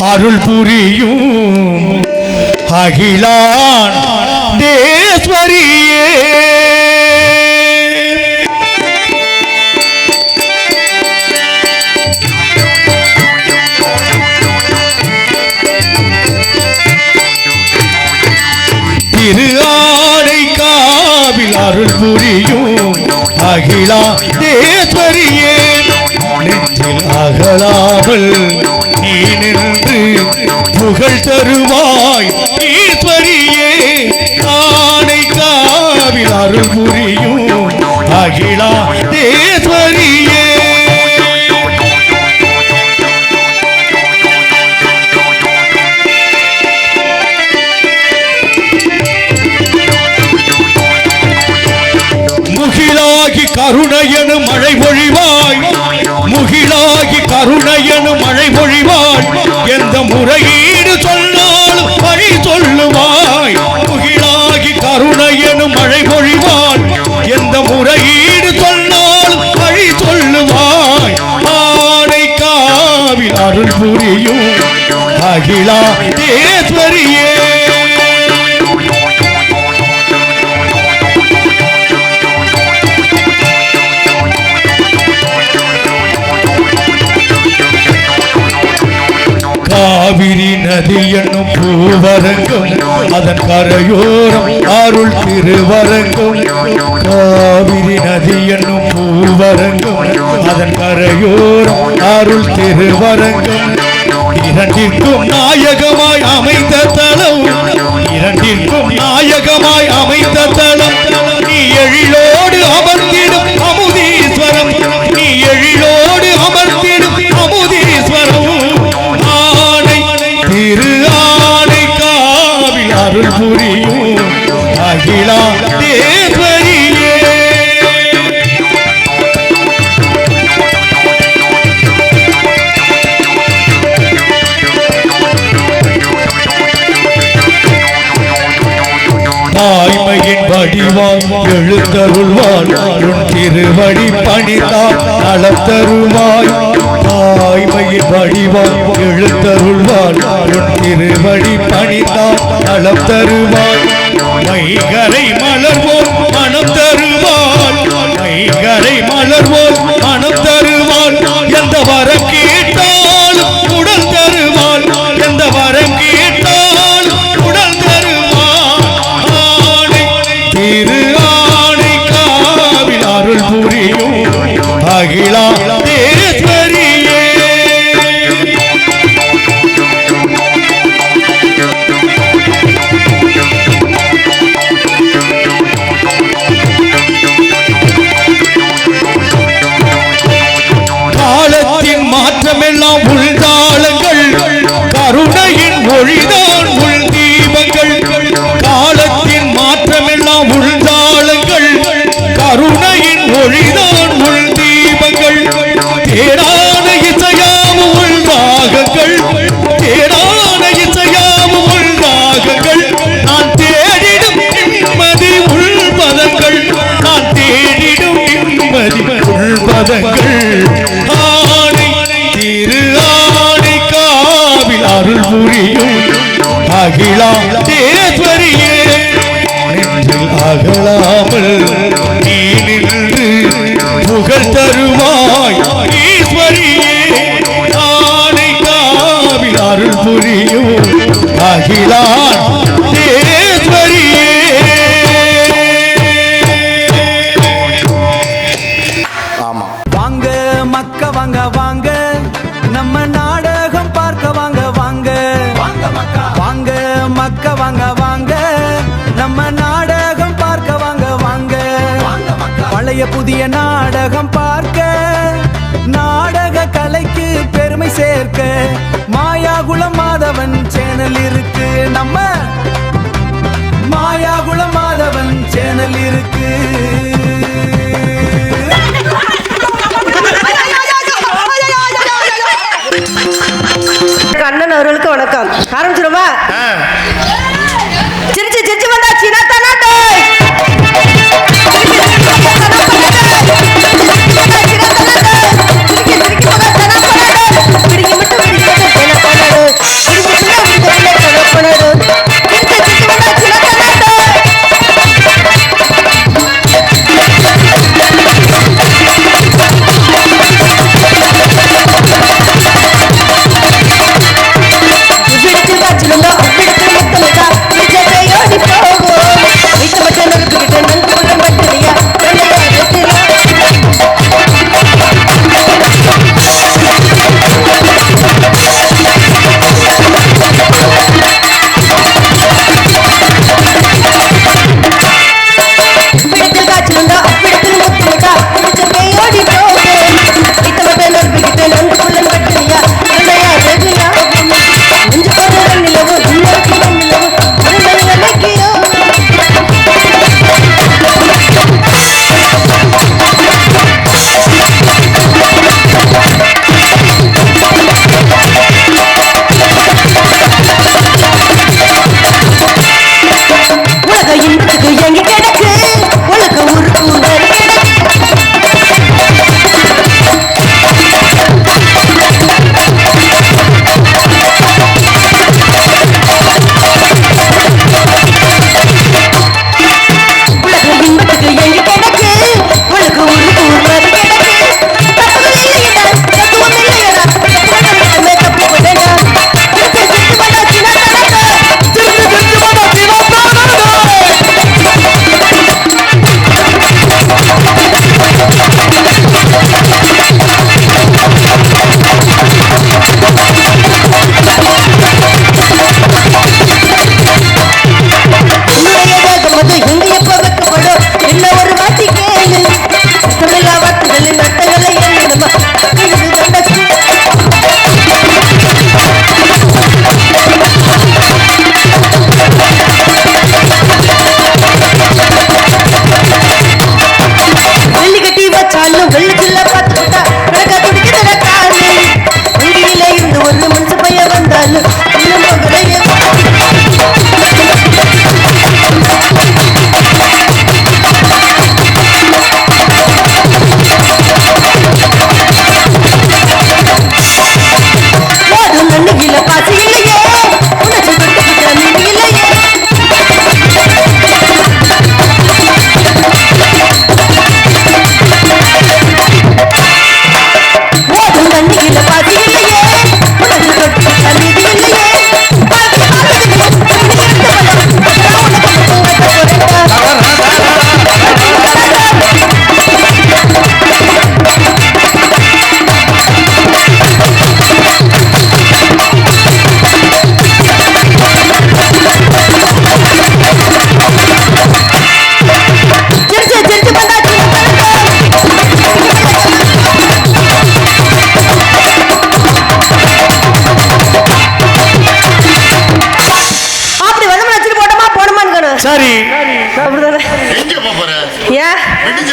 அருள் புரியும் அகிலான் தேஸ்வரியே திரு ஆனைக்காவில் அருள் புரியும் அகிலான் தேஸ்வரியே நெஞ்சில் அகலாமல் நீ நின்று புகழ் தருவாய் ஈஸ்வரியே ஆனைக்காவில் அருள் புரியும் அகிலா தேஸ்வரியே முகிலாகி கருணையனு மழை பொழிவாய் முகிலாகி கருணையனு மழை பொழிவாய் எந்த முறையீடு சொன்னாலும் வழி சொல்லுவாய் முகிலாகி கருணையனு மழை பொழிவாய் எந்த முறையீடு சொன்னாலும் வழி சொல்லுவாய் ஆனைக்காவில் அருள் புரியும் அகிலா தேஸ்வரியே காவிரி நதி என்னும் பூவரங்கம் அதன் கரையோரம் அருள் திருவரங்கம் காவிரி நதி என்னும் பூவரங்கம் அதன் கரையோரம் அருள் திருவரங்கம் இரண்டிற்கும் நாயகமாய் அமைந்த தலம் இரண்டிற்கும் நாயகமாய் அமைந்த தலம் நீ எழிலோடு அமர்ந்திடும் அமுதீஸ்வரம் நீ எழிலோடு அமர்ந்திடும் அமுதீஸ்வரம் திரு ஆனைக்காவில் அருள் புரியும் அகிலா தேஸ்வரியே தாய்மையின் வடிவாய் எழுந்தருள்வாள் அருண் திருவடி பணித்தால் நலம் தருவாய் தாய்மையின் வடிவாய் எழுந்தருள்வாள் அருண் திருவடி பணித்தால் நலம் தருவாய் மைகரை மலர்வோல் மனம் தருவாள் மைகரை மலர்வோல் மனம் தருவாள் எந்த வரம் கேட்டாலும் உடல் தருவாள் எந்த வரம் கேட்டாலும் உடல் தருவாள் திரு ஆனைக்காவில் அருள் புரியும் அகிலா தேஸ்வரியே காலத்தின் மாற்றமெல்லாம் உள்தாளங்கள் கருணையின் மொழிதான் உள் தீபங்கள் காலத்தின் மாற்றமெல்லாம் உள்தாளங்கள் கருணையின் மொழிதான் உள் தீபங்கள் தேடான இசையாம் உள் ராகங்கள் தேடான இசையாம் உள் ராகங்கள் நான் தேடிடும் நிம்மதி உள் பதங்கள் நான் தேடிடும் நிம்மதி உள் பதங்கள் ஆனை திரு ஆனைக்காவில் அருள் புரியும் அகிலா தேஸ்வரியே நெஞ்சில் அகலாமல் நீ நின்று புகழ் தருவாய் ஈஸ்வரியே ஆனைக்காவில் அருள் புரியும் அகிலா தேஸ்வரியே வாங்க மக்க வாங்க வாங்க நம்ம நாடகம் பார்க்க வாங்க வாங்க வாங்க மக்க வாங்க வாங்க நம்ம நாடகம் பார்க்க வாங்க வாங்க பழைய புதிய நாடகம் பார்க்க நாடக கலைக்கு பெருமை சேர்க்க மாயாகுளம் மாதவன் சேனல் இருக்கு நம்ம மாயாகுளம் மாதவன் சேனல் இருக்கு அண்ணன் அவர்களுக்கு வணக்கம். ஆரம்பிச்சிருமா? சிரிச்சு சிரிச்சு வந்தா சின்னத்தனாட்டே சிரிக்கி சிரிக்கி வந்தா தனா பண்ணாடே சிரிக்கி மட்டும்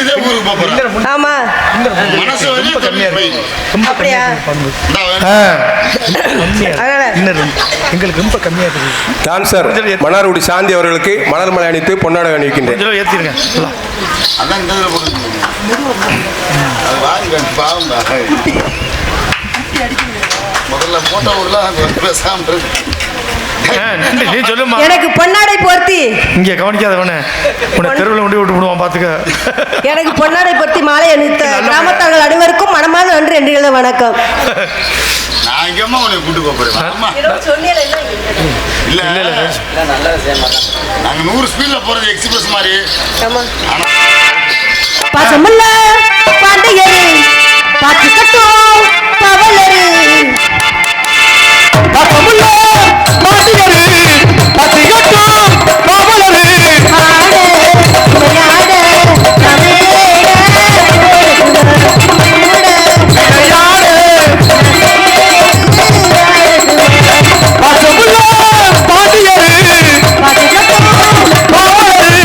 தான் ஊருக்கு போறேன். ஆமா மனசு வலி கம்மியா இருக்கு. அப்படியா அதனால எங்களுக்கு ரொம்ப கம்மியா இருக்குது. டான்சர் மன்னார்குடி சாந்தி அவர்களுக்கு மலர் மலை அணித்து பொன்னாடை அணிவிக்கின்றேன். கொஞ்சம் ஏத்திருங்க. அதான் இந்த இதுல போட்டு அது வாங்க பாவம் முதல்ல போட்டோ விடலாம் பேசாம நீ சொல்லுமா. எனக்கு பொன்னாடை போர்த்தி இங்க கவனிக்காதவனே உன்னை தெருவில் கொண்டு விட்டு விடுவான் பாத்துக்க. எனக்கு பொன்னாடை போர்த்தி மாலை அணிவித்த கிராமத்தார்கள் அனைவருக்கும் மனமார்ந்த நன்றி என்று வணக்கம். நான் எங்கம்மா உன்னை கூட்டு போறேன். இல்ல நாங்க 100 ஸ்பீட்ல போறது எக்ஸ்பிரஸ் மாதிரி. பாசமுள்ள பாண்டியரு பாட்டு கட்டும் பவலரு பாசமுள்ள பாண்டியரு பத்திகட்டும் பாவலரு ஆட விளையாட பாசமுள்ள பாண்டியரு பாட்டு கட்டும் பாவலரு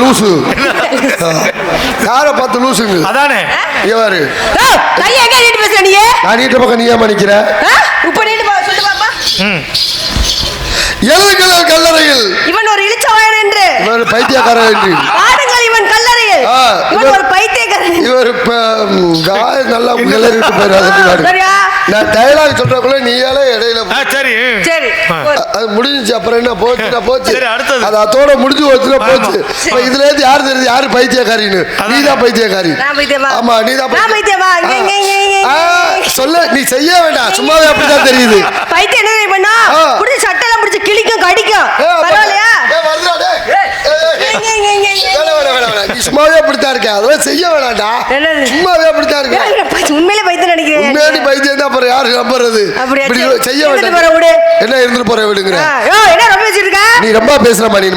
லூசு யாரை பார்த்து லூசுங்க அதானே யாரு கையை எங்க நீட்டு பேசுற நீ நான் நீட்ட பக்கம் நீ ஏன் மணிக்கிற இப்ப நீட்டு சொல்லு பாப்பா எழுதுகள் கல்லறையில் இவன் ஒரு இளிச்சவாயன் என்று இவர் பைத்தியக்காரன் என்று பாடுங்கள் இவன் கல்லறையில் இவன் ஒரு பைத்தியக்காரன் இவர் நல்லா கிளறிட்டு போயிடாது சரியா நான் டயலாக் சொல்றக்குள்ள நீயால இடையில சரி சரி அது முடிஞ்சிச்சு அப்புறம் என்ன போச்சு சரி, அடுத்தது. அது அதோட முடிஞ்சு போச்சுன்னா போச்சு இப்ப இதுல இருந்து யாரு தெரியுது யாரு பைத்தியக்காரின்னு நீதான் பைத்தியக்காரி நான் பைத்தியமா ஆமா நீதான் நான் பைத்தியமா சொல்ல நீ செய்ய வேண்டாம் சும்மாவே அப்படிதான் தெரியுது பைத்தியம் என்ன தெரியுமா பண்ணா புடிச்சு சட்டெல்லாம் புடிச்சு கிழிக்கும் கடிக்கும் பரவாயில்லையா நீ சும்மாவே அப்படித்தான் இருக்க அதெல்லாம் செய்ய வேணாம்டா சும்மாவே அப்படித்தான் இருக்க உண்மையிலே பைத்தியம் நினைக்கிறேன் உண்மையான பைத்தியம் தான் அப்புறம் யாரு நம்புறது இப்படி செய்ய வேண்டாம் என்ன இருந்துட்டு போற விடுங்கிற என்ன ரொம்ப வச்சிருக்க நீ ரொம்ப பேசுற மாதிரி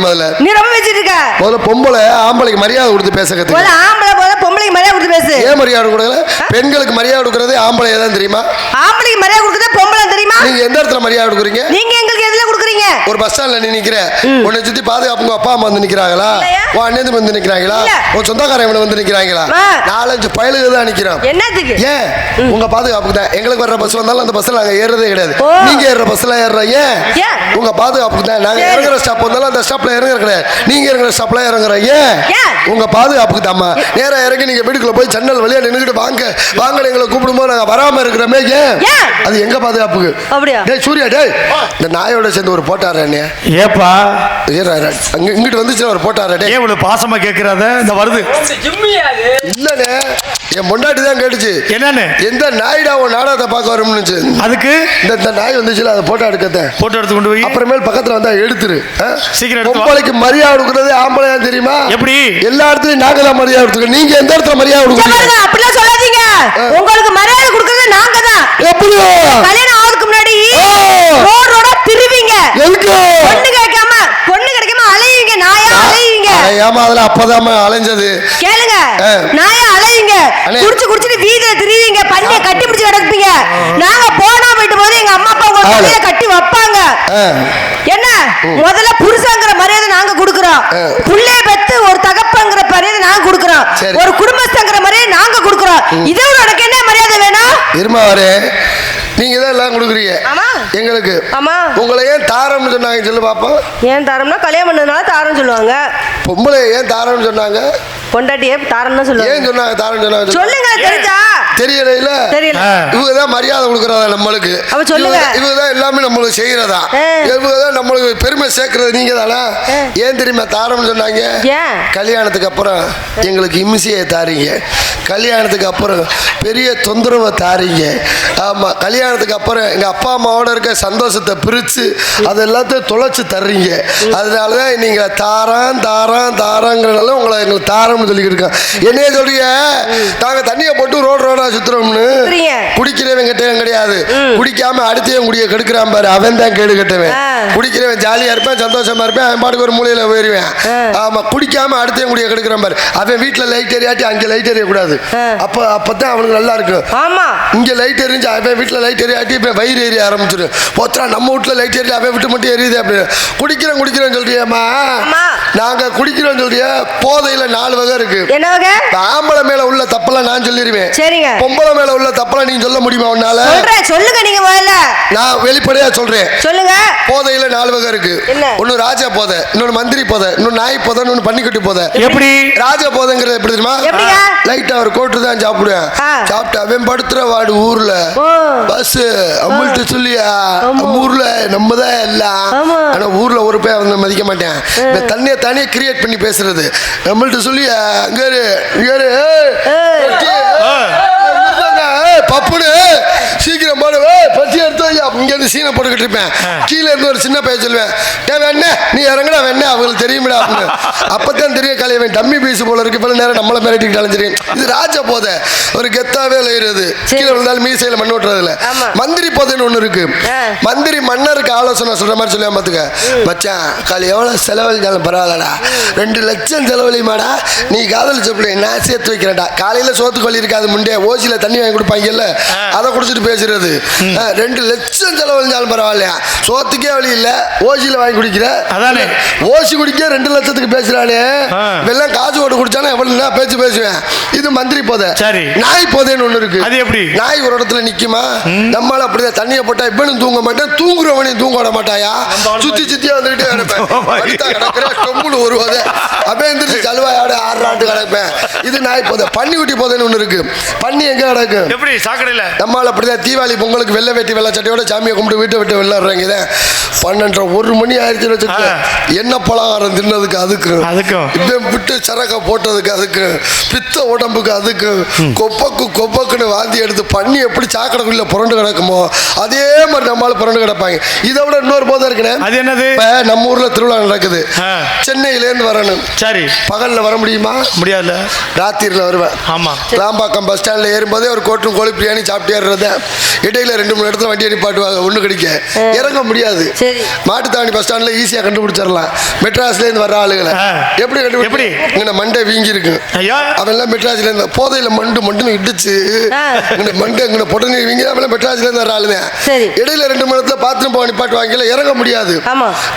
நீ ரொம்ப வச்சிருக்க முதல்ல பொம்பளை ஆம்பளைக்கு மரியாதை கொடுத்து பேச கத்துக்க முதல்ல ஆம்பளை போல பொம்பளைக்கு மரியாதை கொடுத்து பேசு ஏன் மரியாதை கொடுக்கல பெண்களுக்கு மரியாதை கொடுக்கறது ஆம்பளை தான் தெரியுமா ஆம்பளைக்கு மரியாதை கொடுக்கறது பொம்பளை தெரியுமா நீங்க எந்த இடத்துல மரியாதை கொடுக்குறீங்க நீங்க எங்களுக்கு எதுல கொடுக்குறீங்க ஒரு பஸ் ஸ்டாண்ட்ல நீ நிக்கிற உன்னை சுத்தி பாதுகாப்புங்க அப்பா அம்மா வந்து நிக்கிறாங்களா உன் அண்ணன் வந்து நிக்கிறாங்களா உன் சொந்தக்காரன் வந்து நிக்கிறாங்களா 4-5 பயலுக தான் நிக்கிறோம் என்னத்துக்கு ஏன் உங்க பாதுகாப்புக்கு தான் எங்களுக்கு வர்ற பஸ் வந்தாலும் அந்த பஸ்ல நாங்க ஏறதே கிடையாது நீங்க ஏறுற பஸ்ல ஏறுறோம் ஏன் உங்க பாதுகாப்புக்கு தான் நாங்க இறங்குற ஸ்டாப் வந்தாலும் அந்த ஸ்டாப்ல இறங்குற கிடையாது நீங்க இறங்குற ஸ்டாப்ல இறங்குறோம் ஏன் உங்க பாதுகாப்புக்கு தாம்மா நேரா இறங்கி நீங்க வீட்டுக்குள்ள போய் ஜன்னல் வழியா நின்னுக்கிட்டு வாங்க எங்களை கூப்பிடும்போது நாங்க வராம இருக்கிறோமே ஏன் அது எங்க பாதுகாப்புக்கு அப்படியா டேய் சூர்யா டேய் இந்த நாயோட சேர்ந்து ஒரு போட்டாரு அண்ணே ஏப்பா அங்க இங்கிட்டு வந்துச்சு ஒரு போட்டாரு டேய் ஏன் இவ்வளவு பாசமா கேட்கறாத இந்த வருது இல்லனே என் பொண்டாட்டி தான் கேட்டுச்சு என்னன்னு எந்த நாய்டா உன் நாடகத்தை பார்க்க வரும்னுச்சு அதுக்கு இந்த நாய் வந்துச்சுல அதை போட்டோ எடுக்கத்த போட்டோ எடுத்து கொண்டு போய் அப்புறமேல் பக்கத்துல வந்தா எடுத்துரு சீக்கிரம் எடுத்து வா. பொம்பளைக்கு மரியாதை கொடுக்கறது ஆம்பளையா தெரியுமா எப்படி எல்லா இடத்துலயும் நாங்க தான் மரியாதை கொடுத்துருக்கோம் நீங்க எந்த இடத்துல மரியாதை கொடுக்குறீங்க அப்படிலாம் சொல்லாதீங்க உங்களுக்கு மரியாதை கொடுக்கறது நாங்க தான் எப்படி கல்யாணம் ஆகுதுக்கு முன்னாடி ரோடோட திருவிங்க எதுக்கு பொண்ணு கிடைக்காம அலையுங்க நாயா அலையுங்க ஏமா அதுல அப்பதான் அலைஞ்சது கேளுங்க நாயா அலையுங்க குடிச்சிட்டு வீதியில திருவிங்க பண்ணிய கட்டி பிடிச்சு கிடப்பீங்க நாங்க போனா போயிட்டு போது எங்க அம்மா அப்பா உங்களை கட்டி வைப்பாங்க என்ன முதல்ல புருஷங்கிற மரியாதை நாங்க கொடுக்கிறோம் புள்ளைய பெத்து ஒரு தகப்பங்கிற மரியாதை நாங்க கொடுக்கிறோம் ஒரு குடும்பஸ்தங்கிற மரியாதை நாங்க கொடுக்கிறோம் இதை விட உனக்கு என்ன மரியாதை வேணும் இருமா வரே நீங்க தான் எல்லாம் கொடுக்குறீங்க எங்களுக்கு உங்களை ஏன் தாரம்னு சொன்னாங்க சொல்லு பாப்போம் ஏன் தாரம்னா கல்யாணம் பண்ணதுனால தாரம் சொல்லுவாங்க பொம்பளை ஏன் தாரம்னு சொன்னாங்க பொண்டாட்டியே தாரம்னு சொல்லுவாங்க ஏன் சொன்னாங்க தாரம் சொன்னாங்க சொல்லுங்க தெரிஞ்சா தெரியல தெரியல இவங்க தான் மரியாதை கொடுக்கறதா நம்மளுக்கு இவங்க தான் எல்லாமே நம்மளுக்கு செய்யறதா இவங்க தான் நம்மளுக்கு பெருமை சேர்க்கறது நீங்க தானே ஏன் தெரியுமா தாரம்னு சொன்னாங்க கல்யாணத்துக்கு அப்புறம் எங்களுக்கு இம்சியை தாரீங்க கல்யாணத்துக்கு அப்புறம் பெரிய தொந்தரவை தாரீங்க ஆமா கல்யாணத்துக்கு அப்புறம் எங்க அப்பா அம்மாவோட இருக்க சந்தோஷத்தை பிரிச்சு அது எல்லாத்தையும் தொலைச்சு தர்றீங்க அதனாலதான் நீங்க தாராங்கிறனால உங்களை எங்களுக்கு தாரம்னு சொல்லிக்கிட்டு இருக்கேன் என்னைய சொல்றீங்க நாங்க தண்ணியை போட்டு ரோடா சுத்துறோம்னு குடிக்கிறவன் கெட்டவன் கிடையாது குடிக்காம அடுத்தவன் குடிய கெடுக்கிறான் பாரு அவன் தான் கேடு கெட்டவன் குடிக்கிறவன் ஜாலியா இருப்பேன் சந்தோஷமா இருப்பேன் அவன் பாட்டுக்கு ஒரு மூலையில போயிருவேன் ஆமா குடிக்காம அடுத்தவன் குடிய கெடுக்கிறான் பாரு அவன் வீட்டுல லைட் எரியாட்டி அங்க லைட் எரிய கூடாது அப்பதான் அவனுக்கு நல்லா இருக்கும் இங்க லைட் எரிஞ்சு அவன் வீட்டுல லைட் எரியாட்டி இப்ப வயிறு எரிய ஆரம்பிச்சிடும் போத்தா நம்ம வீட்டுல லைட் எரிய அவன் விட்டு மட்டும் எரியுது அப்படின்னு குடிக்கிறேன் சொல்றியம்மா நாங்க குடிக்கிறோம் சொல்றிய போதையில 4 வகை இருக்கு ஆம்பளை மேல உள்ள தப்பெல்லாம் நான் சொல்லிடுவேன் பொம்பளை மேல உள்ள தப்பெல்லாம் நீங்க சொல்ல முடியுமா உன்னால சொல்லுங்க நீங்க முதல்ல நான் வெளிப்படையா சொல்றேன் சொல்லுங்க போதையில 4 வகை இருக்கு ஒன்னு ராஜா போதை இன்னொன்னு மந்திரி போதை இன்னொன்னு நாய் போதை இன்னொன்னு பன்னிக்கட்டு போதை எப்படி ராஜா போதைங்கிறது எப்படி தெரியுமா லைட்டா ஒரு கோட்டு தான் சாப்பிடுவேன் சாப்பிட்டு அவன் படுத்துற வாடு ஊர்ல பஸ் அம்முள்ட்டு சொல்லியா ஊர்ல நம்ம தான் எல்லாம் ஆனா ஊர்ல ஒரு பேர் வந்து மதிக்க மாட்டேன் தனியா கிரியேட் பண்ணி பேசுறது நம்மள்ட்ட சொல்லியா பப்புனு சீக்கிரம் போடு பசி எடுத்து இங்க இருந்து சீனை போட்டுக்கிட்டு இருப்பேன் கீழே இருந்து ஒரு சின்ன பையன் சொல்லுவேன் வெண்ண நீ இறங்கடா வெண்ண அவங்களுக்கு தெரியுமிடா அப்படின்னு அப்பதான் தெரியும் கலையவன் டம்மி பீஸ் போல இருக்கு பல நேரம் நம்மள மிரட்டிக்கிட்டாலும் தெரியும் இது ராஜா போதை ஒரு கெத்தாவே லைறது கீழே விழுந்தாலும் மீசையில மண் ஓட்டுறதுல மந்திரி போதைன்னு ஒண்ணு இருக்கு மந்திரி மன்னருக்கு ஆலோசனை சொல்ற மாதிரி சொல்லுவேன் பாத்துக்க மச்சான் காலை எவ்வளவு செலவழிஞ்சாலும் பரவாயில்லடா 2 லட்சம் செலவழிமாடா நீ காதலிச்ச பிள்ளை நான் சேர்த்து வைக்கிறேன்டா காலையில சோத்துக்கொல்லி இருக்காது முண்டே ஓசியில தண்ணி வாங்கி கொடுப்பாங்கல்ல அதை குடிச்சிட்டு பேசுறது 2 லட்சம் செலவழி விழுந்தாலும் பரவாயில்லையா, சோத்துக்கே வழி இல்ல, ஓசியில வாங்கி குடிக்கிற. அதானே ஓசி குடிக்க 2 லட்சத்துக்கு பேசுறானே, வெள்ளம் காசு போட்டு குடிச்சானே எவ்வளவு பேச்சு பேசுவேன். இது மந்திரி போதை. சரி, நாய் போதைன்னு ஒண்ணு இருக்கு. அது எப்படி? நாய் ஒரு இடத்துல நிக்குமா, நம்மளால அப்படிதான் தண்ணியை போட்டா இவனும் தூங்க மாட்டேன், தூங்குறவனையும் தூங்க விட மாட்டாயா, சுத்தி சுத்தியா வந்துகிட்டே கிடப்பேன், கொம்புல வருவாது அப்படியே எந்திரிச்சு கழுவாயோட 6 ஆண்டு கிடப்பேன். இது நாய் போதை. பன்னி குட்டி போதைன்னு ஒண்ணு இருக்கு. பன்னி எங்க கிடக்கு? எப்படி? சாக்கடையில. நம்மளால அப்படிதான் தீபாவளி பொங்கலுக்கு வெள்ளை வேட்டி வெள்ளை சட்டையோட சாமியை கும்பிட்டு வீட்டை விட்டு விளையாடுறாங்க. இதை 12 1 மணி ஆயிடுச்சுன்னு வச்சுக்க, என்ன பலகாரம் தின்னதுக்கு அதுக்கும் இப்ப விட்டு சரக்க போட்டதுக்கு அதுக்கு பித்த உடம்புக்கு அதுக்கு கொப்பக்குன்னு வாந்தி எடுத்து பண்ணி எப்படி சாக்கடைக்குள்ள புரண்டு கிடக்குமோ அதே மாதிரி நம்மளால புரண்டு கிடப்பாங்க. இதை விட இன்னொரு போதை இருக்குன்னு. அது என்னது? நம்ம ஊர்ல திருவிழா நடக்குது. சென்னையில இருந்து வரணும். சரி, பகல்ல வர முடியுமா? முடியாது. ராத்திரில வருவேன். ஆமா, ராம்பாக்கம் பஸ் ஸ்டாண்ட்ல ஏறும்போதே ஒரு கோட்டும் கோழி பிரியாணி சாப்பிட்டு ஏறுறத, இடையில 2-3 இடத்துல வண்டி அனுப்பாட்டுவாங்க, ஒண்ணு கிடைக்க இறங்க முடியாது. மாட்டுத்தாவணி பஸ் ஸ்டாண்ட்ல ஈஸியா கண்டுபிடிச்சிடலாம். மெட்ராஸ்ல இருந்து வர்ற ஆளுகளை எப்படி கண்டுபிடி? இங்க மண்டை வீங்கி இருக்கு, அவெல்லாம் மெட்ராஸ்ல இருந்து போதையில மண்டுன்னு இடிச்சு மண்டை இங்க பொடனி வீங்கி, அவெல்லாம் மெட்ராஸ்ல இருந்து வர்ற ஆளுங்க. இடையில 2 மணி நேரத்துல பாத்ரூம் போக நிப்பாட்டுவாங்க, இறங்க முடியாது.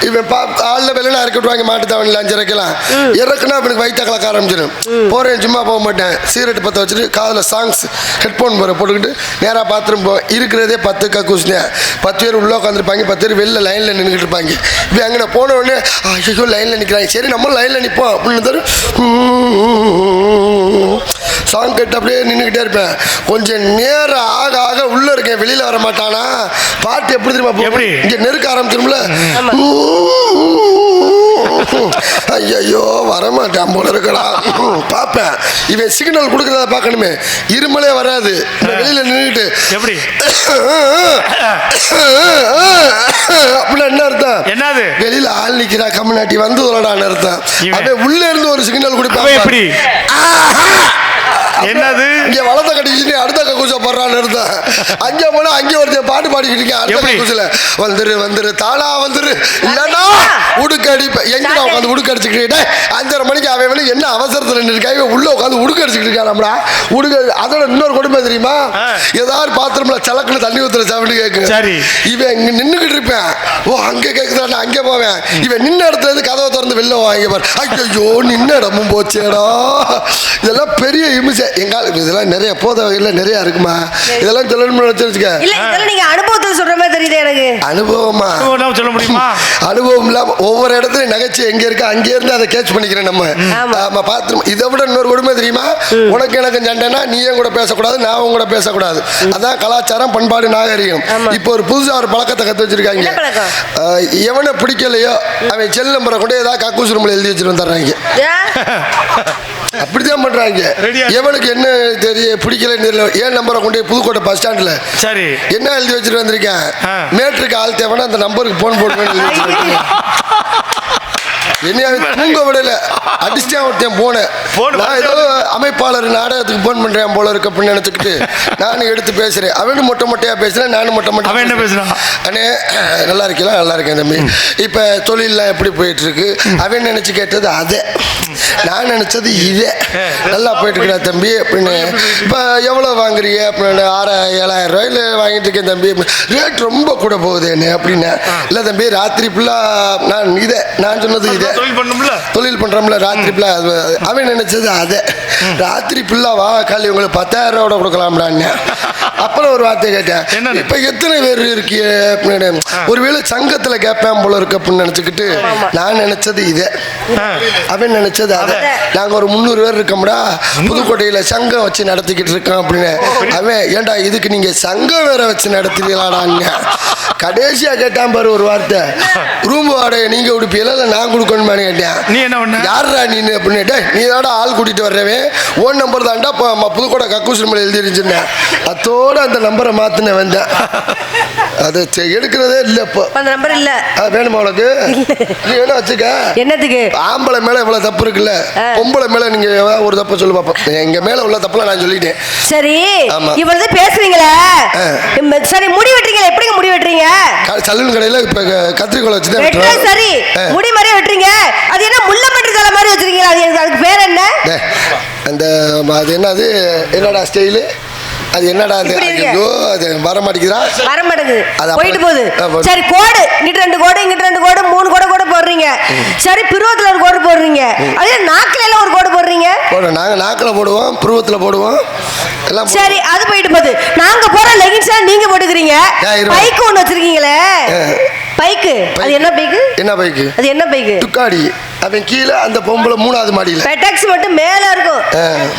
இவன் ஆள்ல வெள்ளனா இறக்கிட்டுவாங்க மாட்டுத்தாவணில 5:30க்கெல்லாம். இறக்குனா அவனுக்கு வயிற்ற கலக்க ஆரம்பிச்சிடும். போறேன், சும்மா போக மாட்டேன், சிகரெட் பற்ற வச்சுட்டு காதில் சாங்ஸ் ஹெட்ஃபோன் போட்டுக்கிட்டு நேராக பாத்ரூம் போ. இருக்கிறதே 10 கக்கூஸ்னே, 10 பேர் உள்ள உட்காந்துருப்பாங்க, 10 பேர் வெளில லைன்ல நின்றுட்டு இருப்பாங்க. இப்போ அங்கே போன உடனே ஐயோ லைன்ல நிற்கிறாங்க, சரி நம்ம லைன்ல நிற்போம் அப்படின்னு சாங் கேட்டு அப்படியே நின்றுக்கிட்டே இருப்பேன். கொஞ்சம் நேரம் ஆக ஆக உள்ள இருக்கேன், வெளியில வர மாட்டானா. பாட்டு எப்படி தெரியுமா, இங்க நெருக்க ஆரம்பிச்சிரும்ல, ஐயோ வரமாட்டான் போல இருக்கடா பாப்பேன். இவன் சிக்னல் கொடுக்கறத பார்க்கணுமே, இருமலே வராது, வெளியில நின்றுட்டு எப்படி அப்படின்னா என்ன அர்த்தம்? என்னது? வெளியில ஆள் நிக்கிறா கம்யூனிட்டி வந்து சொல்லடான்னு அர்த்தம். அப்படியே உள்ள இருந்து ஒரு சிக்னல் கொடுப்பாங்க. எப்படி? என்னது? இங்க வளர்த்த கட்டிச்சு அடுத்த கக்கூச போடுறான்னு இருந்தா, அங்கே போனா அங்கே ஒருத்தர் பாட்டு பாடிக்கிட்டு இருக்கேன். அடுத்த கக்கூசில வந்துரு தானா வந்துரு, இல்லன்னா உடுக்க அடிப்பேன். எங்கடா உட்காந்து உடுக்க அடிச்சுக்கிட்டே 5:30 மணிக்கு அவன் என்ன அவசரத்துல நிற்காங்க, உள்ள உட்காந்து உடுக்க அடிச்சுக்கிட்டு இருக்கான். உடுக்க அதோட இன்னொரு கொடுமை தெரியுமா, ஏதாவது பாத்திரம்ல சலக்குன்னு தண்ணி ஊத்துற சவுண்டு கேட்கு. சரி, இவன் இங்க நின்றுகிட்டு இருப்பேன், ஓ அங்கே கேட்குறா, அங்கே போவேன். இவன் நின்ன இடத்துல இருந்து கதவை திறந்து வெளில வாங்க பாரு, ஐயோ நின்ன இடமும் போச்சேடா. இதெல்லாம் பெரிய இமிசை. எங்கால இதெல்லாம் நிறைய போதை வகையில் நிறைய இருக்குமா, இதெல்லாம் சொல்லணும்னு வச்சுக்க. நீங்க அனுபவத்தில் சொல்ற மாதிரி தெரியுது எனக்கு. அனுபவமா சொல்ல முடியுமா? அனுபவம் இல்லாம ஒவ்வொரு இடத்துலயும் நகைச்சு எங்க இருக்கு அங்கே இருந்து அதை கேட்ச் பண்ணிக்கிறேன் நம்ம பார்த்து. இதை விட இன்னொரு கொடுமை தெரியுமா, உனக்கு எனக்கு சண்டைனா நீ என் கூட பேசக்கூடாது, நான் உங்க கூட பேசக்கூடாது. அதான் கலாச்சாரம், பண்பாடு, நாகரிகம். இப்போ ஒரு புதுசா ஒரு பழக்கத்தை கத்து வச்சிருக்காங்க. எவனை பிடிக்கலையோ அவன் செல் நம்பரை கொண்டு ஏதாவது கக்கூஸ் ரூம்ல எழுதி வச்சுட்டு வந்துடுறாங்க. அப்படிதான் பண்றாங்க. எவனுக்கு என்ன தெரிய பிடிக்கல ஏன் நம்பரை கொண்டு புதுக்கோட்டை பஸ் ஸ்டாண்ட்ல சரி என்ன எழுதி வச்சுட்டு வந்திருக்கேன், மேட்ருக்கு ஆள் தேவைன்னா அந்த நம்பருக்கு போன் போட்டு என்ன தூங்க விடல, அடிச்சே ஒருத்தன் போனேன். நான் ஏதோ அமைப்பாளர் நாடகத்துக்கு போன் பண்றேன் போல இருக்கு அப்படின்னு நினைச்சுக்கிட்டு நானும் எடுத்து பேசுறேன். அவனும் மொட்டை மொட்டையா பேசுறேன், நானும் மொட்டை மொட்டை என்ன பேசுறான். அண்ணே நல்லா இருக்கலாம், நல்லா இருக்கேன் தம்பி, இப்ப தொழிலெல்லாம் எப்படி போயிட்டு இருக்கு. அவன் நினைச்சு கேட்டது அதே, நான் நினைச்சது இதே. நல்லா போயிட்டு இருக்கா தம்பி அப்படின்னு. இப்ப எவ்வளவு வாங்குறீங்க அப்படின்னு. 6,000-7,000 ரூபாயில வாங்கிட்டு இருக்கேன் தம்பி. ரேட் ரொம்ப கூட போகுது என்ன அப்படின்னா, இல்ல தம்பி ராத்திரி ஃபுல்லா நான் சொன்னது இதே, தொழில் பண்றோம்ல ராத்திரி ஃபுல்லா. அவன் நினைச்சது அதே, ராத்திரி ஃபுல்லா வா காலி உங்களுக்கு 10,000 ரூபா கொடுக்கலாம்டான்னு. அப்புறம் ஒரு வார்த்தை கேட்டேன், இப்ப எத்தனை பேர் இருக்கிய அப்படின்னு. ஒருவேளை சங்கத்துல கேட்பேன் போல இருக்கு அப்படின்னு நினைச்சுக்கிட்டு நான் நினைச்சது இதே, அவன் நினைச்சது அதே. நாங்க ஒரு 300 பேர் இருக்கோம்டா, புதுக்கோட்டையில சங்கம் வச்சு நடத்திக்கிட்டு இருக்கோம் அப்படின்னு. அவன் ஏண்டா இதுக்கு நீங்க சங்கம் வேற வச்சு நடத்துறீங்களாடாங்க. கடைசியா கேட்டான் பாரு ஒரு வார்த்தை, ரூம் வாடகை நீங்க கொடுப்பீங்களா இல்ல நான் கொடுக்கணுமான்னு கேட்டேன். நீ என்ன பண்ண, யாரா நீ அப்படின்னு. நீ தாடா ஆள் கூட்டிட்டு வர்றவன், ஓன் நம்பர் தான்டா புதுக்கோட்டை கக்கூஸ் ரூம்ல எழுதி இருந்துச்சுன்னேன். அத்தோட அந்த நம்பரை மாத்தின வந்தேன். அதை எடுக்கிறதே இல்ல. இப்போ அந்த நம்பர் இல்ல, வேணுமா உனக்கு? நீ வேணா வச்சுக்க. என்னத்துக்கு? ஆம்பளை மேல இவ்வளவு தப்பு இருக்குல்ல, பொம்பளை மேல நீங்க ஒரு தப்பு சொல்லு பாப்போம். எங்க மேல உள்ள தப்புல நான் சொல்லிட்டேன். சரி, இவ்வளவு பேசுறீங்களே, சரி முடி வெட்டுறீங்க, எப்படிங்க முடி வெட்டுறீங்க? சலூன் கடையில இப்ப கத்திரிக்கோலை வச்சுதான் வெட்டுறோம். சரி, முடி மாதிரி வெட்டுறீங்க, அது என்ன முள்ள மட்டு தலை மாதிரி வச்சிருக்கீங்க, அதுக்கு பேர் என்ன? அந்த அது என்னது, என்னடா ஸ்டைலு? அது என்னடா அது? இப்படி இருக்கு. ஐயோ, அது வர மாட்டேங்குதா? வர மாட்டேங்குது. அது போயிட்டு போகுது. போகுது. சரி, கோடு இங்கிட்டு 2 கோடு, இங்கிட்டு 2 கோடு, 3 கோடு கூட போடுறீங்க. சரி, பிருவத்துல ஒரு கோடு போடுறீங்க. அதே நாக்குல எல்லாம் ஒரு கோடு போடுறீங்க. போடுறோம், நாங்க நாக்கில் போடுவோம், புருவத்துல போடுவோம் எல்லாம். சரி, அது போயிட்டு போகுது. நாங்க போற லெகின்ஸ் நீங்க போட்டுக்கிறீங்க. பைக் ஒண்ணு வச்சிருக்கீங்களே, பைக்கு, அது என்ன பைக்கு? என்ன பைக்கு? அது என்ன பைக்கு? துக்காடி. அவன் கீழே, அந்த பொம்பளை 3வது மாடியில். பெட்டாக்ஸ் மட்டும் மேல இருக்கும்.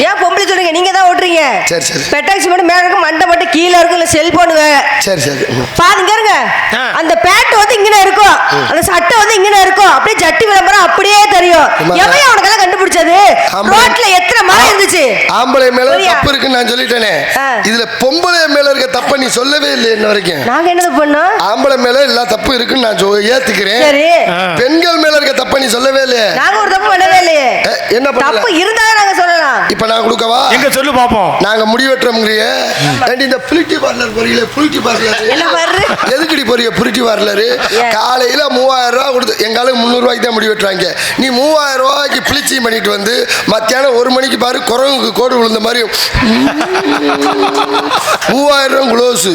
ஏன் பொம்பளை சொல்றீங்க? நீங்க தான் ஓட்டுறீங்க. சரி சரி. பெட்டாக்ஸ் மட்டும் மேல இருக்கும், மண்டை மட்டும் கீழே இருக்கும். இல்ல செல்போனுங்க. சரி சரி. பாருங்க இருங்க, அந்த பேண்ட் வந்து இங்கன இருக்கும், அந்த சட்டை வந்து இங்கன இருக்கும். அப்படியே ஜட்டி விளம்பரம் அப்படியே தெரியும். எவையா உனக்கெல்லாம் கண்டுபிடிச்சது? ரோட்ல எத்தனை மரம் இருந்துச்சு? ஆம்பளை மேல தப்பு இருக்குன்னு நான் சொல்லிட்டேனே. இதுல பொம்பளை மேல இருக்க தப்ப நீ சொல்லவே இல்லை இன்ன வரைக்கும். நாங்க என்னது பண்ணோம்? ஆம்பளை மேல எல்லா தப்பு இருக்குன்னு நான் ஏத்துக்கிறேன். சரி, பெண்கள் மேல இருக்க தப்ப நீ சொல்லவே இல்லையே. நாங்க ஒரு தப்பு பண்ணவே இல்லையே. என்ன தப்பு இருந்தா நாங்க சொல்லலாம். இப்ப நான் கொடுக்கவா? எங்க சொல்லு பாப்போம். நாங்க முடி வெட்டுறோம்ங்கறியே. ஏண்டி இந்த புலிட்டி பார்லர் போறீங்களே, புலிட்டி பார்லர் என்ன பாரு? எதுக்குடி போறீங்க புலிட்டி பார்லர்? காலையில 3000 ரூபாய் கொடுத்து, எங்காலும் 300 ரூபாய்க்கு தான் முடி வெட்டுறாங்க. நீ 3000 ரூபாய்க்கு பிளிச்சிங் பண்ணிட்டு வந்து மத்தியானம் 1 மணிக்கு பாரு குரங்குக்கு கோடு விழுந்த மாதிரி 3000 குளோஸ்,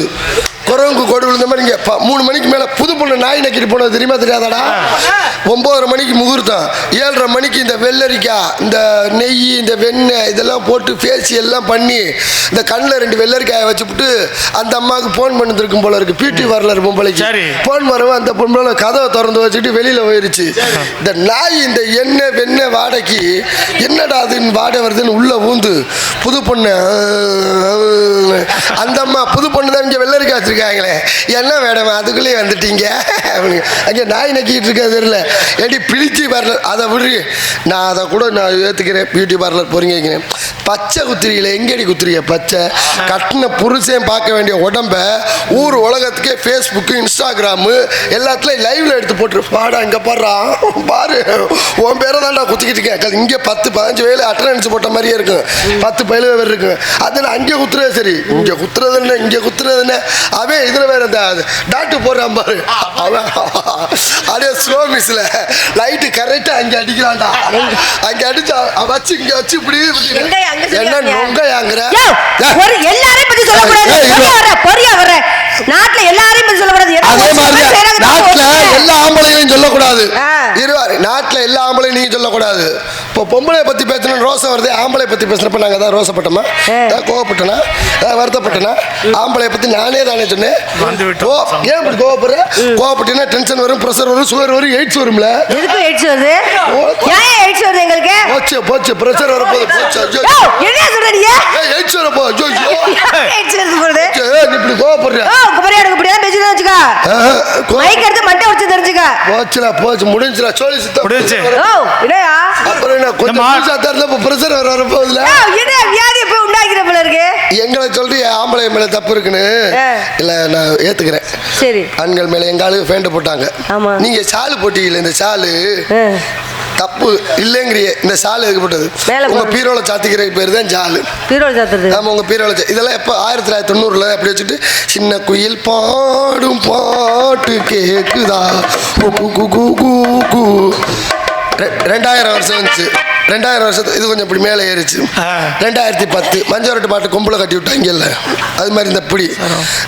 குரங்கு கோடு விழுந்த மாதிரி. இங்க 3 மணிக்கு மேல புது பொண்ணு நாய் நக்கிட்டு போனது தெரியுமா தெரியாதாடா? 9:30 மணிக்கு முகூர்த்தம், 7:30 மணிக்கு இந்த வெள்ளரிக்காய், இந்த நெய், இந்த வெண்ணெய் இதெல்லாம் போட்டு பேசி எல்லாம் பண்ணி இந்த கண்ணில் 2 வெள்ளரிக்காயை வச்சுப்புட்டு அந்த அம்மாவுக்கு ஃபோன் பண்ணிருக்கும் போல இருக்கு. பியூட்டி பார்லர் பொம்பளைக்கு ஃபோன் வரவும் அந்த பொம்பளை கதவை திறந்து வச்சுட்டு வெளியில போயிருச்சு. இந்த நாய் இந்த எண்ணெய் வெண்ணெய் வாடைக்கு என்னடா அதுன்னு வாடை வருதுன்னு உள்ள ஊந்து புது பொண்ணு, அந்த அம்மா புது பொண்ணு தான் இங்கே வெள்ளரிக்காய் வச்சிருக்காங்களே, என்ன மேடம் அதுக்குள்ளேயே வந்துட்டீங்க அங்கே நாய் நக்கிட்டு இருக்காது தெரியல. ஏடி பிளிச்சி பார்லர் அதை விடு, நான் அதை கூட நான் ஏற்றுக்கிறேன். பியூட்டி பார்லர் போறீங்க, பச்சை குத்திரிகளை எங்கேடி குத்திரிக்க? பச்சை கட்டின புருஷன் பார்க்க வேண்டிய உடம்ப ஊர் உலகத்துக்கே ஃபேஸ்புக்கு, இன்ஸ்டாகிராமு எல்லாத்துலையும் லைவ்ல எடுத்து போட்டுரு. பாடா இங்கே பாடுறா பாரு, உன் பேரை தான்டா குத்திக்கிட்டு இருக்கேன். இங்கே 10-15 வேலை அட்டண்டன்ஸ் போட்ட மாதிரியே இருக்கும், 10-17 பேர் இருக்கு. அதில் அங்கே குத்துறது சரி, இங்கே குத்துறது என்ன, இங்கே குத்துறது என்ன? அவன் இதில் வேற டாக்டர் போடுறான் பாரு, அவன் அப்படியே ஸ்லோ மிஸ்ல லைட்டு கரெக்டா அங்கே அடிக்கிறான்டா. அங்கே அடிச்சா வச்சு இங்கே வச்சு இப்படி என்ன நொங்கையாங்கிற எல்லாரையும் பத்தி சொல்லக்கூடாது. பொரியா வர நாட்டுல எல்லாரையும் பத்தி சொல்லக்கூடாது. அதே மாதிரி நாட்டுல எல்லா ஆம்பளையும் சொல்லக்கூடாது. நாட்டுல எல்லா ஆம்பளையும் நீங்க சொல்லக்கூடாது. இப்போ பொம்பளை பத்தி பேசணும் ரோசம் வருது, ஆம்பளை பத்தி பேசுறப்ப நாங்க தான் ரோசப்பட்டோமா, கோவப்பட்டனா, வருத்தப்பட்டனா? ஆம்பளை பத்தி நானே தானே சொன்னேன். ஏன் இப்படி கோவப்படுற? கோவப்பட்டீங்கன்னா டென்ஷன் வரும், ப்ரெஷர் வரும், சுகர் வரும், எய்ட்ஸ் வரும்ல. எதுக்கு எய்ட்ஸ் வருது? ஏன் எய்ட்ஸ் வருது எங்களுக்கு? போச்சு போச்சு, ப்ரெஷர் வரப்போகுது. போச்சு என்ன சொல்றீங்க? எய்ட்ஸ் வரப்போகுது. எய்ட்ஸ் வருது போறது. நீ இப்படி கோவப்படுற? குமரியா எனக்கு இப்படியே பேசிட்டு வச்சுக்க. மைக் எடுத்து மண்டை வச்சு தெரிஞ்சுக்க. போச்சுடா போச்சு, முடிஞ்சுடா. சோழி சுத்தம் முடிஞ்சு. என்னையா அப்புறம் என்ன கொஞ்சம் சாத்தாருல இப்ப பிரஷர் வர போகுதுல. என்ன வியாதி போய் உண்டாக்கிற போல இருக்கு. எங்களை சொல்றீங்க ஆம்பளை மேல தப்பு இருக்குன்னு. இல்ல நான் ஏத்துக்கிறேன். சரி, ஆண்கள் மேல எங்க ஆளு ஃபேண்ட் போட்டாங்க. நீங்க ஷாலு போட்டீங்கல்ல, இந்த ஷாலு தப்பு இல்லைங்கிறிய. இந்த ஷால் எதுக்கு போட்டது? உங்க பீரோல சாத்திக்கிற பேர் தான் ஷாலு. பீரோல சாத்துறது? ஆமா, உங்க பீரோல. இதெல்லாம் எப்போ 1990 அப்படி வச்சுட்டு சின்ன குயில் பாடும் பாட்டு கேக்குதா 2000 வருஷம் வந்துச்சு. 2000 வருஷத்து இது கொஞ்சம் இப்படி மேலே ஏறிச்சு. 2010 மஞ்சள் பாட்டு கொம்புல கட்டி விட்டாங்கல்ல, அது மாதிரி இந்த இப்படி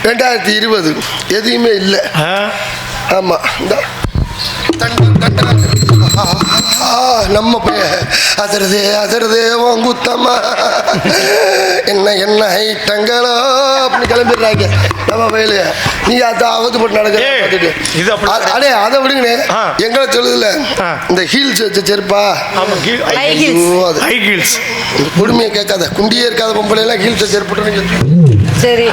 2020 எதுவுமே இல்லை. ஆமா, இந்த நம்ம அதருதே அதருதே வாங்குத்தம்மா என்ன என்ன ஐட்டங்களோ அப்படி கிளம்பிடுறாங்க நம்ம வயலுங்க. நீங்க அதை அவத்து போட்டு நடக்க அடே அதை விடுங்கண்ணே. எங்களை சொல்லுதுல இந்த ஹீல்ஸ் வச்ச செருப்பா, கொடுமையை கேட்காத, குண்டியே இருக்காத பொம்பளை எல்லாம் ஹீல்ஸ் செருப்பு. சரி,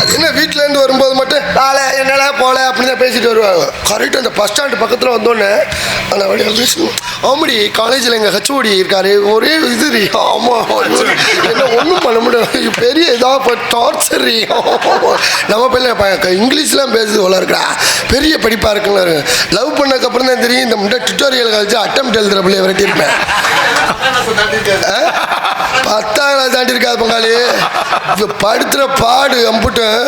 அது என்ன வீட்டுல இருந்து வரும்போது மட்டும் நாளை என்னடா போல அப்படின்னு பேசிட்டு வருவாங்க. கரெக்டாக அந்த பஸ் ஸ்டாண்டு பக்கத்தில் வந்தோடனே அந்த வழியாக பேசணும். ஆமாடி, காலேஜில் எங்கள் ஹச்ஓடி இருக்காரு, ஒரே இது ஆமாம் என்ன ஒன்றும் பண்ண முடியாது, பெரிய இதாக இப்போ டார்ச்சர். நம்ம பிள்ளை இங்கிலீஷ்லாம் பேசுது போல இருக்கா, பெரிய படிப்பாக இருக்குன்னு. லவ் பண்ணக்கப்புறம் தான் தெரியும் இந்த முட்டை டுட்டோரியல் கழிச்சு அட்டம் எழுதுற பிள்ளைய விரட்டி இருப்பேன். 10,000 அது தாண்டி இருக்காது பங்காளி. இப்ப படுத்துற பாடு அம்புட்டும்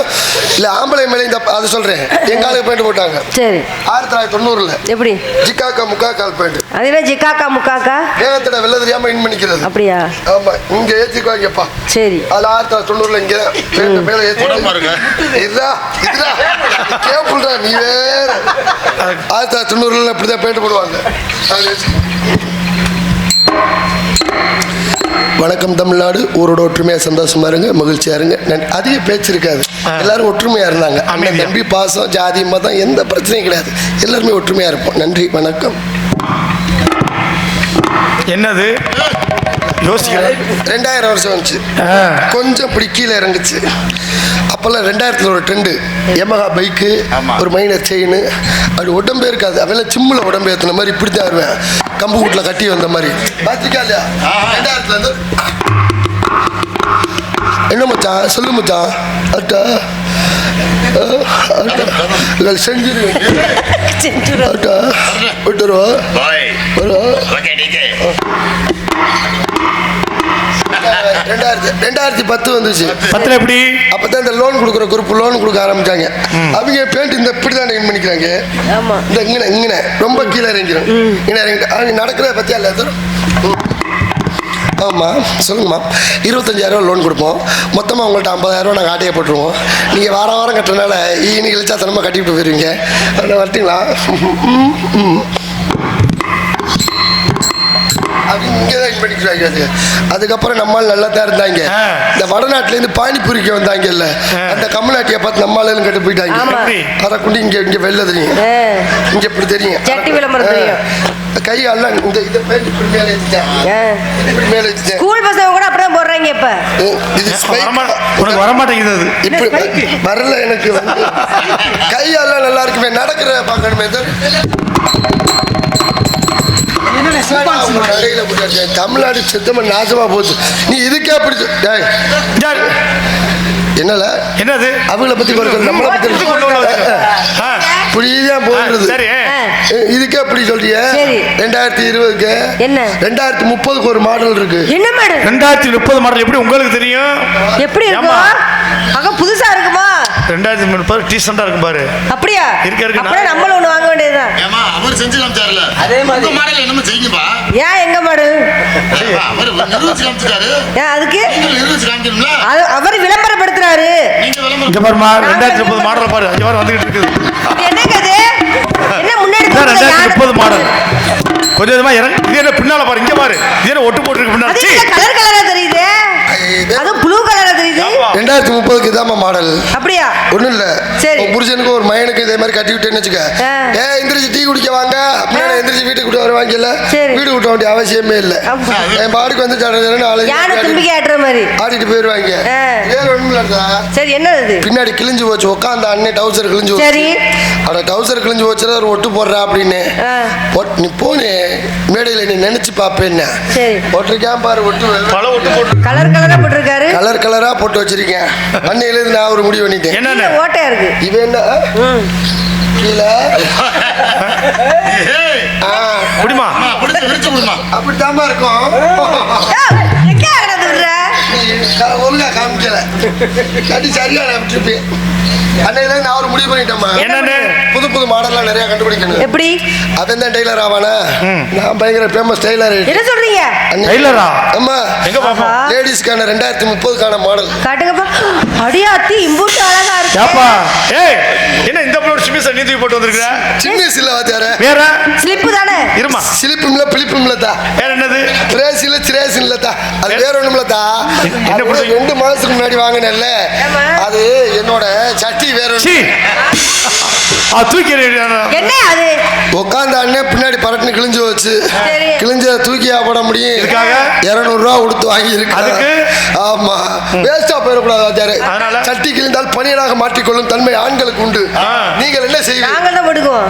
இல்ல ஆம்பளை மேலே இந்த அதை சொல்றேன். எங்க ஆளுக்கு பேண்ட் போட்டாங்க சரி 1990. எப்படி ஜிக்காக்கா முக்காக்கால் பேண்ட். அது என்ன ஜிக்காக்கா முக்காக்கா வேகத்தோட வெள்ள தெரியாம இன் பண்ணிக்கிறது. அப்படியா? ஆமா இங்க ஏத்திக்குவாங்கப்பா. சரி அது 1990 இங்க பேண்ட் மேல ஏத்தி பாருங்க. இதா இதா கேப்புல்டா நீ வேற. 1990 இப்படிதான் பேண்ட் போடுவாங்க. வணக்கம் தமிழ்நாடு. ஊரோட ஒற்றுமையா சந்தோஷமா இருங்க, மகிழ்ச்சியா இருங்க. அதிக பேச்சு இருக்காது, எல்லாரும் ஒற்றுமையா இருந்தாங்க. அண்ணன் தம்பி பாசம் ஜாதி மதம் எந்த பிரச்சனையும் கிடையாது, எல்லாருமே ஒற்றுமையா இருப்போம். நன்றி வணக்கம். என்னது யோசிக்கிறேன். 2000 வருஷம் வந்துச்சு, கொஞ்சம் இப்படி கீழே இறங்குச்சு. அப்போல்லாம் 2000 ஒரு ட்ரெண்டு யமஹா பைக்கு, ஒரு மைனர் செயின், அப்படி உடம்பே இருக்காது. அவெல்லாம் சிம்மில் உடம்பு ஏற்றின மாதிரி இப்படி தான் வருவேன், கம்பு வீட்டில் கட்டி வந்த மாதிரி. பார்த்துருக்கா இல்லையா? 2000 என்ன மச்சான் சொல்லு மச்சான். அட்டா செஞ்சிருவேன் அட்டா விட்டுருவா வரும். 2010 வந்துச்சு. 10 எப்படி? அப்பதான் இந்த லோன் கொடுக்குற குரூப் லோன் கொடுக்க ஆரம்பிச்சாங்க. அவங்க பேண்ட் இந்த இப்படி தான் இன் பண்ணிக்கிறாங்க. இந்த இங்கே இங்கே ரொம்ப கீழே இறங்கிடும். இங்கே இறங்கிட்டு அவங்க நடக்கிறத பற்றியா இல்லை தரும். ஆமாம் சொல்லுங்கம்மா. 25,000 லோன் கொடுப்போம். மொத்தமாக உங்கள்கிட்ட 50,000 நாங்கள் ஆட்டையை போட்டுருவோம். நீங்கள் வாரம் வாரம் கட்டுறதுனால இன்னைக்கு இழிச்சாத்தனமாக கட்டிவிட்டு போயிருவீங்க. அதனால் வரட்டிங்களா? அப்படின்னு இங்கே தான் பண்ணிக்கிறாங்க. அதுக்கப்புறம் நம்மளால் நல்லா தான் இருந்தாங்க. இந்த வடநாட்டிலேருந்து பானிபூரிக்கு வந்தாங்க இல்லை, அந்த கம்மநாட்டியை பார்த்து நம்மளாலும் கட்டு போயிட்டாங்க. அரைக்குண்டி இங்கே இங்கே வெளில தெரியும், இங்கே இப்படி தெரியும் கையெல்லாம். இந்த இதை பேண்ட் இப்படி மேலே வச்சுட்டேன், இப்படி மேலே வச்சுட்டேன். ஸ்கூல் பசங்க கூட அப்படிதான் போடுறாங்க. இப்ப உனக்கு வரமாட்டேங்குது. அது இப்படி வரல எனக்கு. கையெல்லாம் நல்லா இருக்குமே, நடக்கிற பார்க்கணுமே. தமிழ்நாடு சுத்தமா நாசமா போச்சு. நீ இதுக்கே பிடிச்சு என்னல என்னது அவங்கள பத்தி நம்மளை பத்தி புரியுதான் போயிடுது. இதுக்கே அப்படி சொல்றிய? 2020க்கு என்ன 2030க்கு ஒரு மாடல் இருக்கு. என்ன மாடல்? 2030 மாடல் எப்படி உங்களுக்கு தெரியும்? எப்படி இருக்கும்? அங்க புதுசா இருக்குமா? 2030 டீசெண்டா இருக்கும் பாரு. அப்படியா? இருக்கு. அப்புறம் நம்மளும் ஒண்ணு வாங்க வேண்டியதுதான். ஏமா அவர் செஞ்சு காமிச்சார்ல, அதே மாதிரி மாடல் என்னமோ செய்யுங்கப்பா. ஏன் எங்க மாடல்? அவர் நிரூபிச்சு காமிச்சாரு. ஏன் அதுக்கு நிரூபிச்சு காமிக்கணும்ல? அவர் விளம்பரப்படுத்துறாரு. நீங்க விளம்பரம் இங்க பாருமா 2030 மாடல் பாரு. அங்க பாரு வந்துகிட்டு இருக்குது. என்னங்க இது? என்ன முன்னாடி 2030 மாடல் கொஞ்சம் கொஞ்சமா இறங்க. இது என்ன பின்னால பாரு, இங்க பாரு. இது என்ன ஒட்டு போட்டு இருக்கு பின்னால. அது கலர் கலரா தெரியுது. அது ப்ளூ கலரா தெரியுது. 2030க்கு இதாம்மா மாடல். அப்படியா? ஒண்ணும் இல்ல. சரி. புருஷனுக்கு ஒரு மயனுக்கு இதே மாதிரி கட்டி விட்டேன்னு வச்சுக்க. எந்திரிச்சு டீ குடிக்க வாங்க, அப்படின்னா எந்திரிச்சு வீட்டுக்கு விட்டு வருவாங்க. இல்ல வீடு விட்ட வேண்டிய அவசியமே இல்ல. என் பாடிக்கு வந்து ஆடுற மாதிரி ஆடிட்டு போயிருவாங்க. வேற ஒண்ணும் இல்ல. சரி என்ன இது? பின்னாடி கிழிஞ்சு போச்சு, உட்காந்து அண்ணன் டவுசர் கிழிஞ்சு போச்சு. சரி அவட டவுசர் கிழிஞ்சு போச்சுன்னா ஒரு ஒட்டு போடுறா அப்படின்னு நீ போனே மேடையில நீ நினைச்சு பாப்பேன்னா போட்டிருக்கேன் பாரு. ஒட்டு பல ஒட்டு போட்டு கலர் கலரா போட்டிருக்காரு. கலர் கலரா போட்டு வச்சிருக்கேன். அன்னையில இருந்து நான் ஒரு முடிவு பண்ணிட்டேன். என்ன ஓட்டையா இருக்கு இவன் என்ன கீழே குடிமா அப்படித்தாமா இருக்கும். ஒழுங்கா காமிக்கல கட்டி சரியா விட்டுருப்பேன். அன்னையில நான் ஒரு முடிவு பண்ணிட்டேம்மா. என்னன்னு புது புது மாடல்லாம் நிறைய கண்டுபிடிக்கணும். எப்படி? அவன் தான் டெய்லர் ஆவானா? நான் பயங்கர ஃபேமஸ் டெய்லர். என்ன சொல்றீங்க? டெய்லரா? ஆமா. எங்க பாப்போம்? லேடிஸ்க்கான 2030க்கான மாடல் காட்டுங்கப்பா. அடியாத்தி இம்புட்டு அழகா இருக்கு. ஏப்பா ஏய் என்ன இந்த ப்ளோட் சிமிஸ் நீ தூக்கி போட்டு வந்திருக்க? சிமிஸ் இல்ல வாத்தியாரே. வேற ஸ்லிப் தானே? இருமா. ஸ்லிப்பும்ல பிலிப்பும்ல தா. வேற என்னது? பிரேஸ் இல்ல சிரேஸ் இல்ல தா. அது வேற ஒண்ணும்ல தா. என்ன புடி 2 மாசத்துக்கு முன்னாடி வாங்குனேன்ல. அது என்னோட சட்டி வேற ஒண்ணு. தூக்கி என்ன அது? உட்காந்த அண்ணே பின்னாடி பரட்டுன்னு கிழிஞ்சு வச்சு கிழிஞ்ச தூக்கியா போட முடியும். 200 ரூபா கொடுத்து வாங்கி இருக்கு. அதுக்கு ஆமா வேஸ்டா போயிடக்கூடாது வாத்தியாரே. சட்டி கிழிந்தால் பணியராக மாற்றிக்கொள்ளும் தன்மை ஆண்களுக்கு உண்டு. நீங்கள் என்ன செய்வீங்க? நாங்கள் தான் போடுவோம்.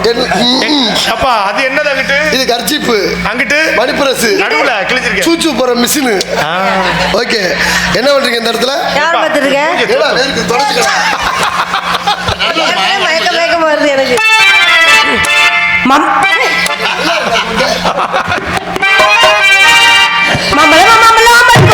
அப்பா அது என்னது? அங்கிட்டு இது கர்ச்சிப்பு, அங்கிட்டு மணிப்பிரஸ், நடுவுல கிழிஞ்சிருக்கு சூச்சு போற மிஷின். ஓகே என்ன பண்றீங்க இந்த இடத்துல? யார் பார்த்துருக்க? ஏடா வேருக்கு தொடச்சுக்கலாம். மயக்கமா வருது எனக்கு. மாமல மாமல மாமல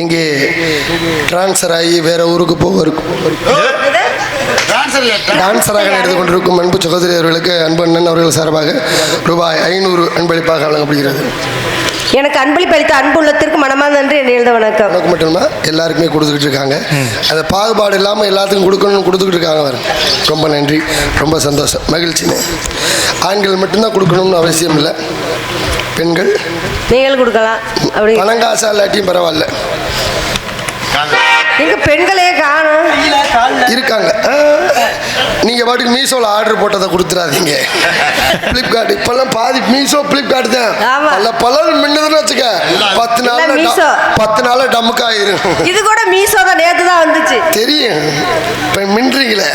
இங்கே டிரான்ஸ்ஃபர் ஆகி வேற ஊருக்கு டான்சராக நடந்து கொண்டிருக்கும் அன்பு சகோதரி அவர்களுக்கு அன்பு அண்ணன் அவர்கள் சார்பாக ரூபாய் 500 அன்பளிப்பாக வழங்கப்படுகிறது. எனக்கு அன்பளிப்பு அளித்த அன்புள்ளத்திற்கு மனமார்ந்த நன்றி என்று எழுத வணக்கம். உனக்கு மட்டுமா எல்லாருக்குமே கொடுத்துக்கிட்டு இருக்காங்க. அந்த பாகுபாடு இல்லாமல் எல்லாத்துக்கும் கொடுத்துக்கிட்டு இருக்காங்க. ரொம்ப நன்றி, ரொம்ப சந்தோஷம், மகிழ்ச்சின்னு. ஆண்கள் மட்டும்தான் கொடுக்கணும்னு அவசியம் இல்லை, பெண்கள் நீங்கள் கொடுக்கலாம். அப்படி பணங்காசா இல்லாட்டியும் பரவாயில்ல. எங்க பெண்களே காணும் இருக்காங்க. நீங்க பாட்டுக்கு மீஷோல ஆர்டர் போட்டதை கொடுத்துறாதீங்க. பிளிப்கார்ட் இப்பெல்லாம் பாதி மீஷோ பிளிப்கார்ட் தான். பலர் மின்னதுன்னு வச்சுக்க 10 நாள் டமுக்கு ஆயிரும். இது கூட மீஷோ தான், நேத்து தான் வந்துச்சு. தெரியும், இப்ப மின்றீங்களே,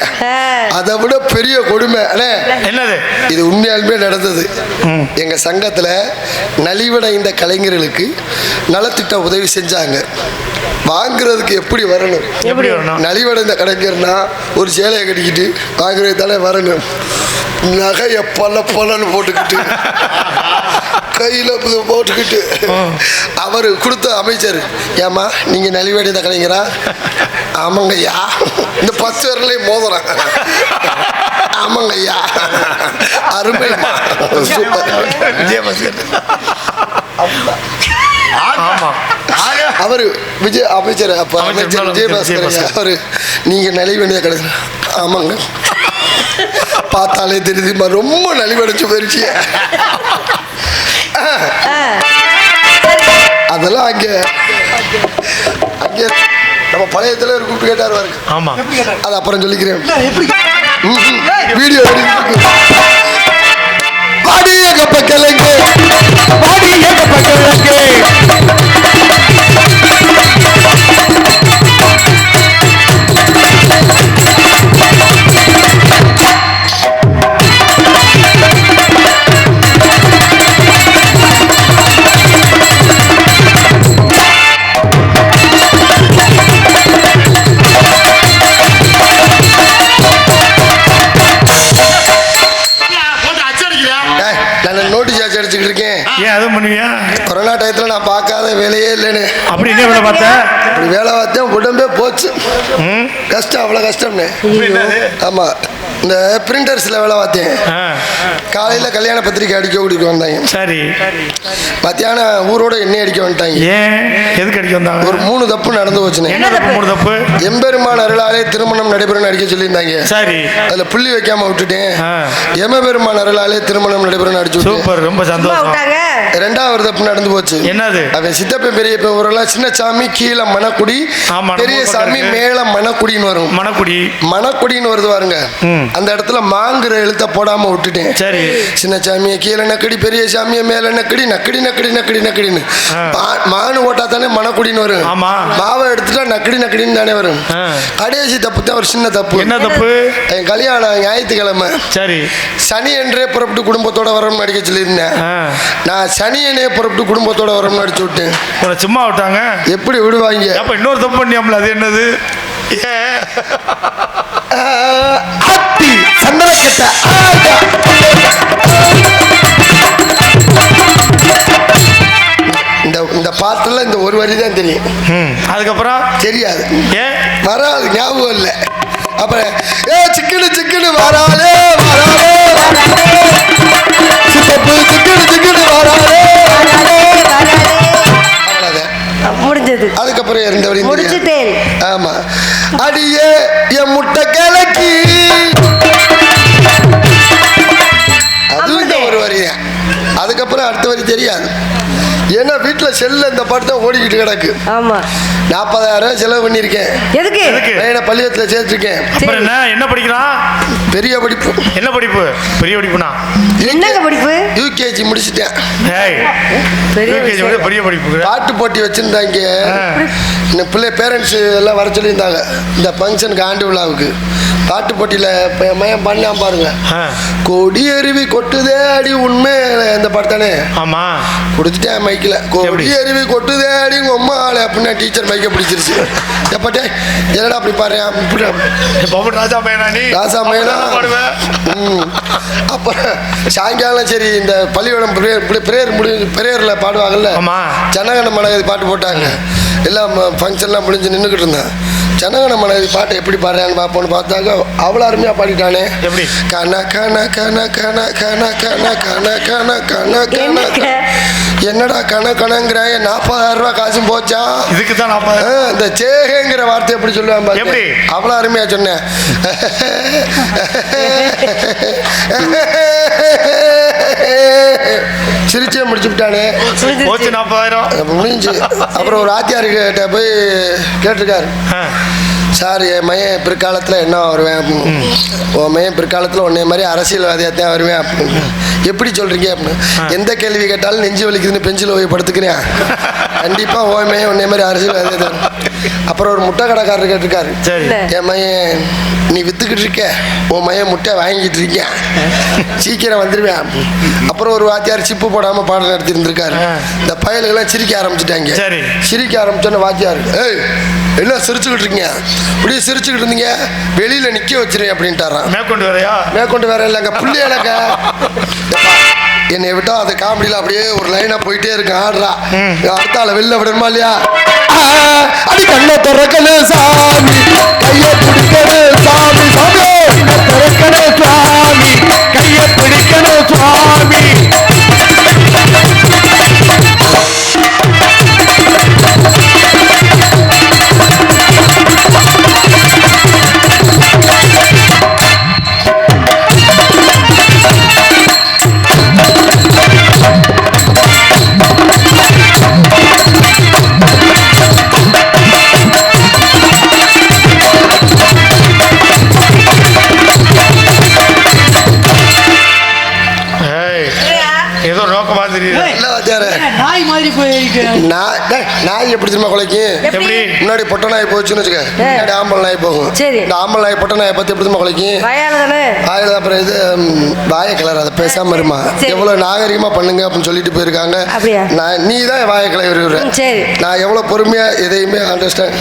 அதை விட பெரிய கொடுமை என்னது? இது உண்மையாலுமே நடந்தது. எங்க சங்கத்துல நலிவடைந்த கலைஞர்களுக்கு நலத்திட்ட உதவி செஞ்சாங்க. வாங்குறதுக்கு எப்படி வரணும்? நலிவடைந்த கலைஞர்னா ஒரு சேலையை கட்டிக்கிட்டு வாங்குறது தானே வரணும். நகையை பல்லன்னு போட்டுக்கிட்டு கையில் போட்டுக்கிட்டு அவர் கொடுத்த அமைச்சர், ஏமா நீங்க நலிவடைந்த கலைஞரா? ஆமாங்க ஐயா, இந்த 10 பேர்லையும் மோதுறேன். ஆமாங்க ஐயா, அருமை, சூப்பர். அவரு விஜய் அமைச்சர், அப்ப அமைச்சர் விஜயபாஸ்கர் அவரு, நீங்க நலிவடைந்த கலைஞர்? ஆமாங்க, பார்த்தாலே தெரியுதுமா, ரொம்ப நலிவடைச்சு போயிருச்சு. அதெல்லாம் அங்க நம்ம பழைய தலைவர் கூப்பிட்டு கேட்டார் பாருங்க. ஆமா, அது அப்புறம் சொல்லிக்கிறேன். வீடியோ பாடிய கப்பக்கலைங்க, பாடிய கப்பக்கலைங்க. கொரோனா டயத்துல நான் பார்க்காத வேலையே இல்லைன்னு அப்படி என்ன வேலை பார்த்தேன்? அப்படி வேலை பார்த்தேன், உடம்பே போச்சு. கஷ்டம், அவ்வளோ கஷ்டம்னு. ஆமா, இந்த பிரிண்டர்ஸ்ல வேலை பார்த்தேன். காலையில கல்யாண பத்திரிக்கை அடிக்க கூட்டிட்டு வந்தாங்க. சரி, மத்தியானம் ஊரோட எண்ணெய் அடிக்க வந்துட்டாங்க. ஏன், எதுக்கு அடிக்க வந்தாங்க? ஒரு 3 தப்பு நடந்து போச்சுன்னு. என்ன தப்பு? 3 தப்பு. எம்பெருமான் அருளாலே திருமணம் நடைபெறும் அடிக்க சொல்லியிருந்தாங்க. சரி, அதுல புள்ளி வைக்காம விட்டுட்டேன். எம்பெருமான் அருளாலே திருமணம் நடைபெறும் அடிச்சு. சூப்பர், ரொம்ப சந்தோஷம். 2வது தப்பு நடந்து போச்சு. என்னது? அவன் சித்தப்பன் பெரியப்பன் ஊரெல்லாம் சின்ன சாமி கீழே மணக்குடி, பெரிய சாமி மேல மணக்குடின்னு வரும். மணக்குடின்னு வருது பாருங்க. அந்த இடத்துல மாங்குற எழுத்த போடாம விட்டுட்டேன். சரி, சின்ன சாமியை கீழே நக்கடி, பெரிய சாமியை மேல நக்கடி, நக்கடி நக்கடி நக்கடி நக்கடின்னு. மானு ஓட்டா தானே மணக்குடின்னு வரும். மாவை எடுத்துட்டா நக்கடி நக்கடின்னு தானே வரும். கடைசி தப்பு தான் ஒரு சின்ன தப்பு. என்ன தப்பு? என் கல்யாணம் ஞாயிற்றுக்கிழமை. சரி, சனி என்றே புறப்பட்டு குடும்பத்தோட வரணும்னு அடிக்க சொல்லியிருந்தேன். நான் சனியனே புறப்பட்டு குடும்பத்தோட வரணும்னு அடிச்சு விட்டேன். சும்மா விட்டாங்க? எப்படி விடுவாங்க? அப்ப இன்னொரு தப்பு பண்ணியாமல, அது என்னது? சந்தனக்கட்ட இந்த பாட்டுல இந்த ஒரு வரி தான் தெரியும். அதுக்கப்புறம் தெரியாது, வராது, ஞாபகம் இல்லை. அப்புறம் சிக்கனு சிக்கனு வராலே வராலே, சித்தப்பு சிக்கனு சிக்கனு வராலே, முடிஞ்சது. அதுக்கப்புறம் இருந்தவரை முடிச்சுட்டேன். ஆமா, அடியே என் முட்டை கிழக்கி, அதுவும் ஒரு வரி. அதுக்கப்புறம் அடுத்த வரி தெரியாது. ஏன்னா வீட்டுல செல்ல இந்த பாட்டு தான் ஓடிக்கிட்டு கிடக்கு. ஆமா, 40,000 செலவு பண்ணிருக்கேன். எதுக்கு? பள்ளியத்துல சேர்த்துருக்கேன். என்ன படிக்கிறான்? பெரிய படிப்பு. என்ன படிப்பு? பெரிய படிப்புனா என்னங்க படிப்பு? யூகேஜி முடிச்சிட்டேன். பெரிய படிப்பு. பாட்டு போட்டி வச்சிருந்தாங்க. இந்த பிள்ளை பேரண்ட்ஸ் எல்லாம் வர சொல்லியிருந்தாங்க இந்த ஃபங்க்ஷனுக்கு, ஆண்டு விழாவுக்கு. பாட்டு போட்டியில மயம் பண்ணலாம் பாருங்க. கொடி அருவி கொட்டுதே அடி உண்மை, இந்த பாட்டு தானே? ஆமா, கொடுத்துட்டேன் மைக்கில். கொடி அருவி கொட்டுதே அடி உம்மா ஆளு அப்படின்னா டீச்சர் மைக்க பிடிச்சிருச்சு. எப்பட்டே என்னடா அப்படி பாரு, ராசா மேனா. அப்புறம் சாயங்காலம் சரி இந்த பள்ளிக்கூடம் பிரேயர் முடிஞ்சு பிரேயர்ல பாடுவாங்கல்ல, ஜனகன மன பாட்டு போட்டாங்க. எல்லாம் ஃபங்க்ஷன்லாம் முடிஞ்சு நின்றுக்கிட்டு இருந்தேன். ஜனகன மனைவி பாட்டை எப்படி பாடுறான்னு பார்ப்போன்னு பார்த்தாங்க அவ்வளோ அருமையாக பாடிட்டானே. எப்படி? கன கன கன கன கன கன கன கன கன கன என்னடா கன கணங்கிறாய 40,000 ரூபா காசும் போச்சா? இதுக்கு தான் 40,000. இந்த சேகங்கிற வார்த்தை எப்படி சொல்லுவேன் எப்படி? அவ்வளோ அருமையா சொன்னேன். சிரிச்சே முடிச்சு விட்டானே. போச்சு 40,000 முடிஞ்சு. அப்புறம் ஒரு ஆத்தியார்கிட்ட போய் கேட்டிருக்காரு, சார் என் மையன் பிற்காலத்தில் என்ன வருவேன் அப்படின்னு. உன் மையன் பிற்காலத்தில் உன்னை மாதிரி அரசியல்வாதியாகத்தான் வருவேன் அப்படின்னு. எப்படி சொல்கிறீங்க அப்படின்னு. எந்த கேள்வி கேட்டாலும் நெஞ்சு வலிக்குதுன்னு பெஞ்சில் போய் படுத்துக்கிறேன். கண்டிப்பாக உன் மையன் உன்னை மாதிரி அரசியல்வாதியாக தான். அப்புறம் ஒரு முட்டை கடைக்காரர் கேட்டிருக்காரு, என் மையன் நீ வித்துக்கிட்டு இருக்க, உன் மையன் முட்டை வாங்கிட்டு இருக்கேன், சீக்கிரம் வந்துடுவேன். அப்புறம் ஒரு வாத்தியார் சிப்பு போடாமல் பாடம் நடத்தி இருந்திருக்காரு. இந்த பயலுகெல்லாம் சிரிக்க ஆரம்பிச்சுட்டாங்க. சிரிக்க ஆரம்பிச்சோன்னு வாத்தியார், ஏய் எல்லாம் சிரிச்சுக்கிட்டு இருக்கீங்க, இப்படியே சிரிச்சுக்கிட்டு இருந்தீங்க, வெளியில நிக்க வச்சிருக்கேன் அப்படின்ட்டாரான். மேற்கொண்டு வேற இல்லைங்க புள்ளியலங்க. என்னை விட்டா அந்த காமெடியில அப்படியே ஒரு லைனா போயிட்டே இருக்கு. ஆடுறா அடுத்தால வெளில விடணுமா இல்லையா? அடி கண்ணை திறக்கணும் சாமி, கையை பிடிக்கணும் சாமி, சாமி திறக்கணும் சுவாமி, கையை பிடிக்கணும் சுவாமி. நாய் எப்படி தெரியுமா கொலைக்கு? முன்னாடி பொட்டை நாய் போச்சுன்னு வச்சுக்க, முன்னாடி ஆம்பல் நாய் போகும். இந்த ஆம்பல் நாய் பொட்டை நாயை பத்தி எப்படி தெரியுமா கொலைக்கு? வாயில அப்புறம் இது வாய கிளற, அதை பேசாம இருமா. எவ்வளவு நாகரிகமா பண்ணுங்க அப்படின்னு சொல்லிட்டு போயிருக்காங்க. நீ தான் வாய கிளறி. நான் எவ்வளவு பொறுமையா எதையுமே அண்டர்ஸ்டாண்ட்.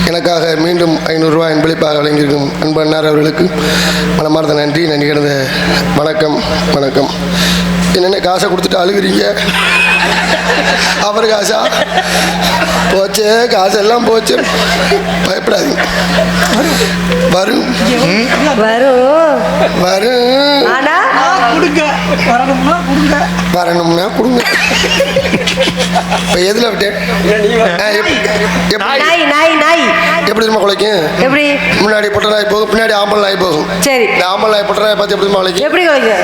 எனக்காக மீண்டும் 500 ரூபாய் அன்பளிப்பாக வழங்கியிருக்கும் அன்பு அண்ணார் அவர்களுக்கு மனமார்ந்த நன்றி, நன்றி கிடந்த வணக்கம். வணக்கம். என்னென்ன காசை கொடுத்துட்டு அழுகுறீங்க? அவர் காசா போச்சு, காசு எல்லாம் போச்சு, பயப்படாதீங்க, வரும் வரும் வரும், வரணும்னா கொடுங்க. இப்ப எதுல விட்டேன்? எப்படி தெரியுமா குலைக்கும்? எப்படி? முன்னாடி பொட்டை நாய் போகும், பின்னாடி ஆம்பல் நாய் போகும். சரி, இந்த ஆம்பல் நாய் பொட்டை நாய் பார்த்து எப்படி தெரியுமா குலைக்கும்? எப்படி குலைக்கும்?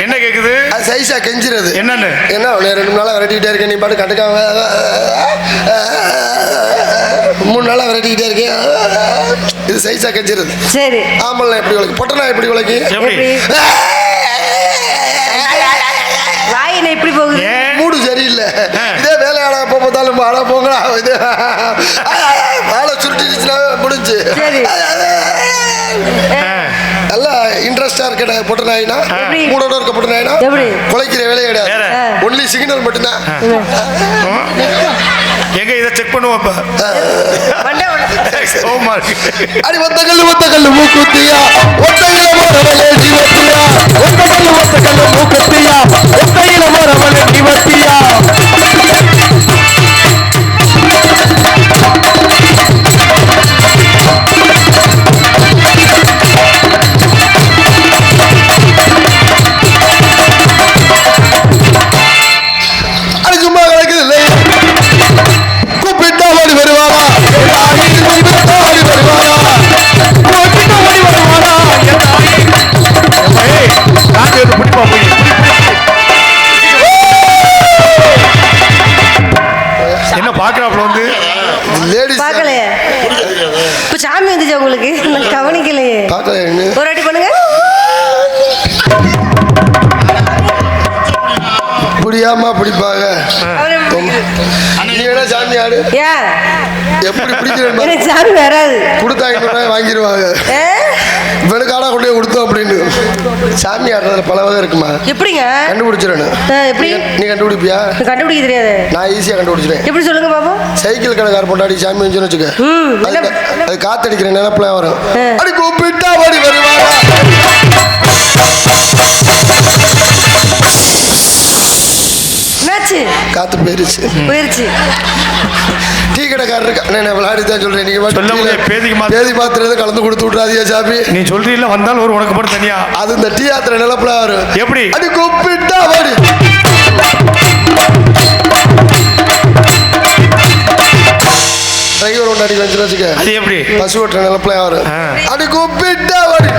என்ன கேக்குது? சைஸா கெஞ்சிறது. என்னன்னு? என்ன 2 நாளா விரட்டிக்கிட்டே இருக்கேன், நீ பாட்டு கண்டுக்காம 3 நாளா விரட்டிக்கிட்டே இருக்கேன். இது சைஸா கெஞ்சிறது. சரி, ஆம்பல் நாய் எப்படி குலைக்கும்? பொட்டை நாய் எப்படி குலைக்கும்? இப்படி போகுது, மூடு சரியில்லை. இதே வேலையாடா பார்த்தாலும் ஆடா போங்களா, இது வேலை சுருட்டிச்சுன்னா முடிஞ்சு. நல்லா இன்ட்ரெஸ்டா இருக்க பொட்டை நாயினா, மூடோட இருக்க பொட்டை நாயினா குலைக்கிற வேலையை கிடையாது, ஒன்லி சிக்னல் மட்டும்தான். எங்க இதை செக் பண்ணுவோம். அடி ஒத்த கல்லு மூக்குத்தியா, ஒத்தையில மரவலே ஜீவத்தியா, ஒத்த கல்லு மூக்குத்தியா, ஒத்தையில மரவலே ஜீவத்தியா. அது சும்மா கிடைக்குது இல்லை, கூப்பிட்டா ஓடி வருவாரா, ஓடி வருவாரா, கூப்பிட்டா ஓடி வருவாரா. என்ன பாக்குறாப்ல வந்து லேடிஸ் பார்க்கலையே, இப்ப சாமி வந்துச்சு உங்களுக்கு, நான் கவனிக்கலையே. ஒரு வாட்டி பண்ணுங்க. புரியாம பிடிப்பாங்க. நீ வேணா சாமி ஆடு, எப்படி பிடிக்கிறேன் சாமி வராது, கொடுத்தா 500 ரூபாய் வாங்கிடுவாங்க. இவனுக்கு ஆடா கொண்டு போய் கொடுத்தோம் அப்படின்னு. சாமி ஆடுறதுல பல வகை இருக்குமா? எப்படிங்க கண்டுபிடிச்சிடணும். எப்படி நீ கண்டுபிடிப்பியா? கண்டுபிடிக்க தெரியாது. நான் ஈஸியா கண்டுபிடிச்சிடுவேன். எப்படி சொல்லுங்க பாப்போம். சைக்கிள் கடைக்கார பொண்டாடி சாமி வந்துச்சுன்னு வச்சுக்க, அது காத்தடிக்கிற நினைப்புல வரும். அடி கூப்பிட்டா ஓடி வருவாரா? என்னாச்சு? காத்து போயிருச்சு. டீ கடைக்காரர் இருக்கா? நான் விளையாடி தான் சொல்றேன். நீங்க பேதி மாத்திரை கலந்து கொடுத்து விட்றாதியா சாமி. நீ சொல்றீல்ல வந்தாலும் ஒரு உனக்கு போட்டு தனியா. அது இந்த டீ யாத்திரை நிலப்புல வரும். எப்படி? அடி கூப்பிட்டா ஓடி. டிரைவர் ஒன்று அடி வந்துச்சு வச்சுக்க, அது எப்படி? பசு ஓட்டுற நிலப்புல வரும். அடி கூப்பிட்டா ஓடி.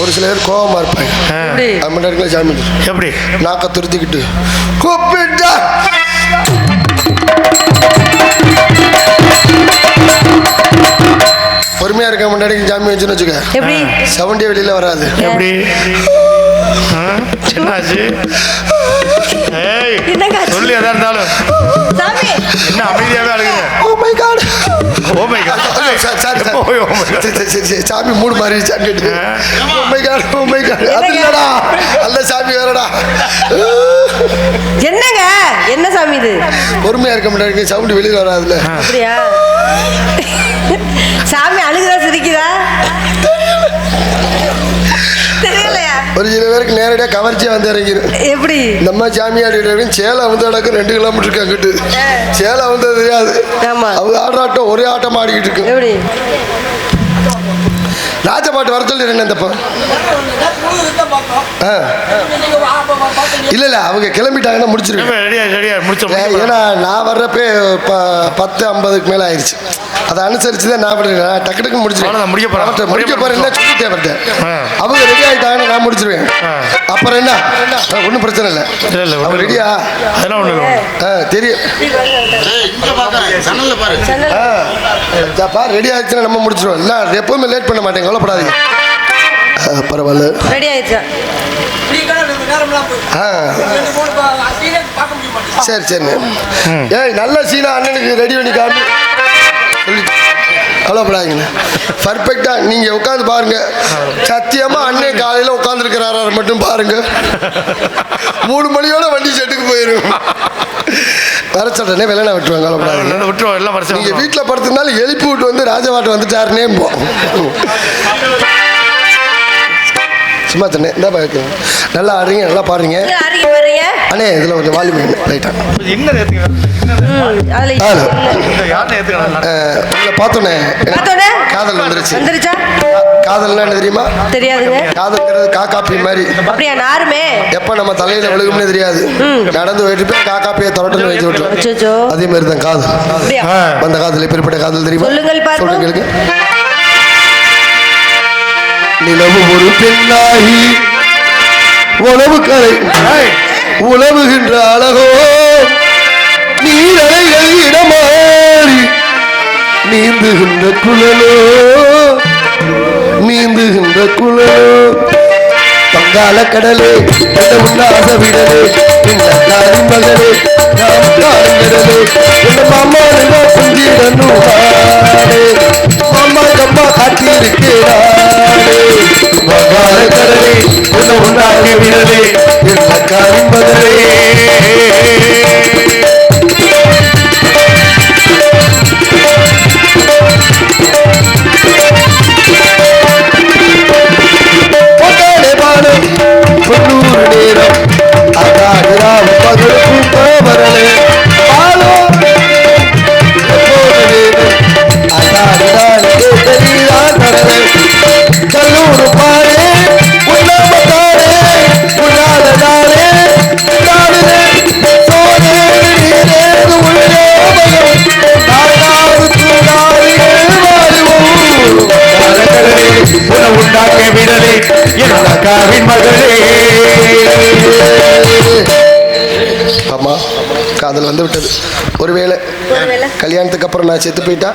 ஒரு சில பேர் கோபமா இருப்பாங்க. அது மட்டும் சாமி எப்படி நாக்க துருத்திக்கிட்டு கூப்பிட்டா பொறுமையா இருக்க முன்னாடி சாமி வச்சுன்னு வச்சுக்க, எப்படி சவுண்டே வெளியில வராது. எப்படி என்னாச்சு? சொல்லி எதா இருந்தாலும் என்ன அமைதியாவே அழுகுற? Oh my god, oh my god. சரி சாமி மூடு மாறிடுச்சான்னு. Oh my god, oh my god. அது இல்லடா, அல்ல சாமி வேறடா. என்னங்க என்ன சாமி இது? பொறுமையா இருக்க முன்னாடி சவுண்ட் வெளியில வராதுல்ல. அப்படியா? சாமி அழுகுதா சிரிக்குதா தெரியலையா? ஒரு சில பேருக்கு நேரடியா கவர்ச்சியா வந்து இறங்கிடும். எப்படி? நம்ம சாமியாடி சேலை வந்து நடக்கும் 2 கிலோமீட்டருக்கு அங்கிட்டு. சேலை வந்து தெரியாது. அவங்க ஆடுறாட்டம் ஒரே ஆட்டம் ஆடிக்கிட்டு இருக்கு. எப்படி? ராஜபாட்டு வர சொல்லி என்ன தப்பா? இல்ல அவங்க கிளம்பிட்டாங்கன்னா முடிச்சிருக்கேன். ஏன்னா நான் வர்றப்பே 10:50க்கு மேல ஆயிடுச்சு. அதை அனுசரிச்சுதான் நான் பண்ணுறேன். டக்கு டக்கு முடிச்சிருவேன். முடிக்க போறேன் சொல்லிட்டேன் அவர்கிட்ட. அவங்க ரெடி ஆகிட்டாங்கன்னா நான் முடிச்சிருவேன். அப்புறம் என்ன ஒன்றும் பிரச்சனை இல்லை. அவங்க ரெடியா? தெரியும். ரெடி ஆயிடுச்சுன்னா நம்ம முடிச்சிருவோம். இல்லை எப்பவுமே லேட் பண்ண மாட்டேங்க, கவலைப்படாதீங்க. பரவாயில்ல, ரெடி ஆயிடுச்சா? சரி சரி. ஏய் நல்ல சீனா அண்ணனுக்கு ரெடி பண்ணி காமி சொல்லி கவலைப்படாதீங்க. பர்ஃபெக்டா நீங்க உட்காந்து பாருங்க. சத்தியமா அண்ணன் காலையில உட்கார்ந்து இருக்கிறாரா மட்டும் பாருங்க. 3 மணியோட வண்டி செட்டுக்கு போயிடும். வர சொல்றேனே வெள்ளனை விட்டுருவாங்க, கவலைப்படாதீங்க. நீங்க வீட்டுல படுத்திருந்தாலும் எழுப்பி விட்டு வந்து ராஜவாட்டு வந்துட்டாருன்னே போ. சும்மா தண்ணே இந்த நல்லா ஆடுறீங்க, நல்லா பாடுறீங்க அண்ணே. இதுல கொஞ்சம் வால்யூம் லைட்டா பார்த்தோன்னே காதல் வந்துருச்சு. காதல்னா என்ன தெரியுமா? தெரியாதுங்க. காதல்ங்கிறது காக்காப்பி மாதிரி. அப்படியா? நாருமே எப்ப நம்ம தலையில விழுகும்னே தெரியாது. நடந்து போயிட்டு காக்காப்பியை தொடர்ந்து வச்சு விட்டுரும். அதே மாதிரி தான் காதல். அந்த காதல் எப்படிப்பட்ட காதல் தெரியுமா? சொல்லுங்க. நிலவு ஒரு பெண்ணாகி உணவு கரை உழவுகின்ற அழகோ, நீரலைகள் இடமாறி நீந்துகின்ற குழலோ, நீந்துகின்ற குழலோ. பங்காள கடலே எந்த உன்னாச விடலே, இந்த காரின் மகளே நாம் காண்கிறதே, இந்த மாமா புஞ்சிடனே மாமா கம்மா காட்டியிருக்கிறாரே. பங்காள கடலே எந்த உன்னாக விடலே, இந்த காரின் மகளே. பொன்னூறு நேரம் அதாகிறாம் பகலுக்கும் பரவரலே பாலோ அதாகிறான் கேட்டீதான் தரலே கல்லூரு பாரே உண்ணாமத்தாரே உண்ணாத நாளே நாடுதே சோதே நீரேது உள்ளே பயம் நாடாது தூடாது வாழ்வோம் காலக்கடலே உன உண்டாக்க விடலே காவின் மகளே. ஆமா காதல் வந்து விட்டது. ஒருவேளை கல்யாணத்துக்கு அப்புறம் நான் செத்து போயிட்டா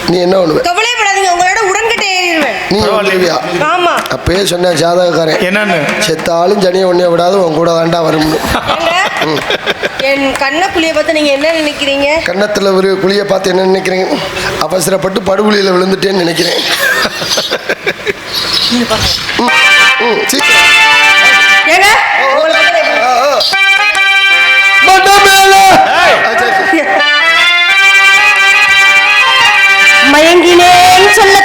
நீ என்ன பண்ணுவ? கவலைப்படாதீங்க, உங்களோட உடன்கிட்ட ஏறிடுவேன். நீ வந்துருவியா? ஆமா அப்பயே சொன்ன ஜாதகக்காரன் என்னன்னு, செத்தாலும் ஜனிய ஒன்னே விடாது உன் கூட தாண்டா வரும். என் கண்ணக்குழிய பார்த்து நீங்க என்ன நினைக்கிறீங்க? கன்னத்துல ஒரு குழிய பார்த்து என்ன நினைக்கிறீங்க? அவசரப்பட்டு படுகுழியில விழுந்துட்டேன்னு நினைக்கிறேன். சீக்கிரம். ஏங்க மயங்கினேன் சொல்ல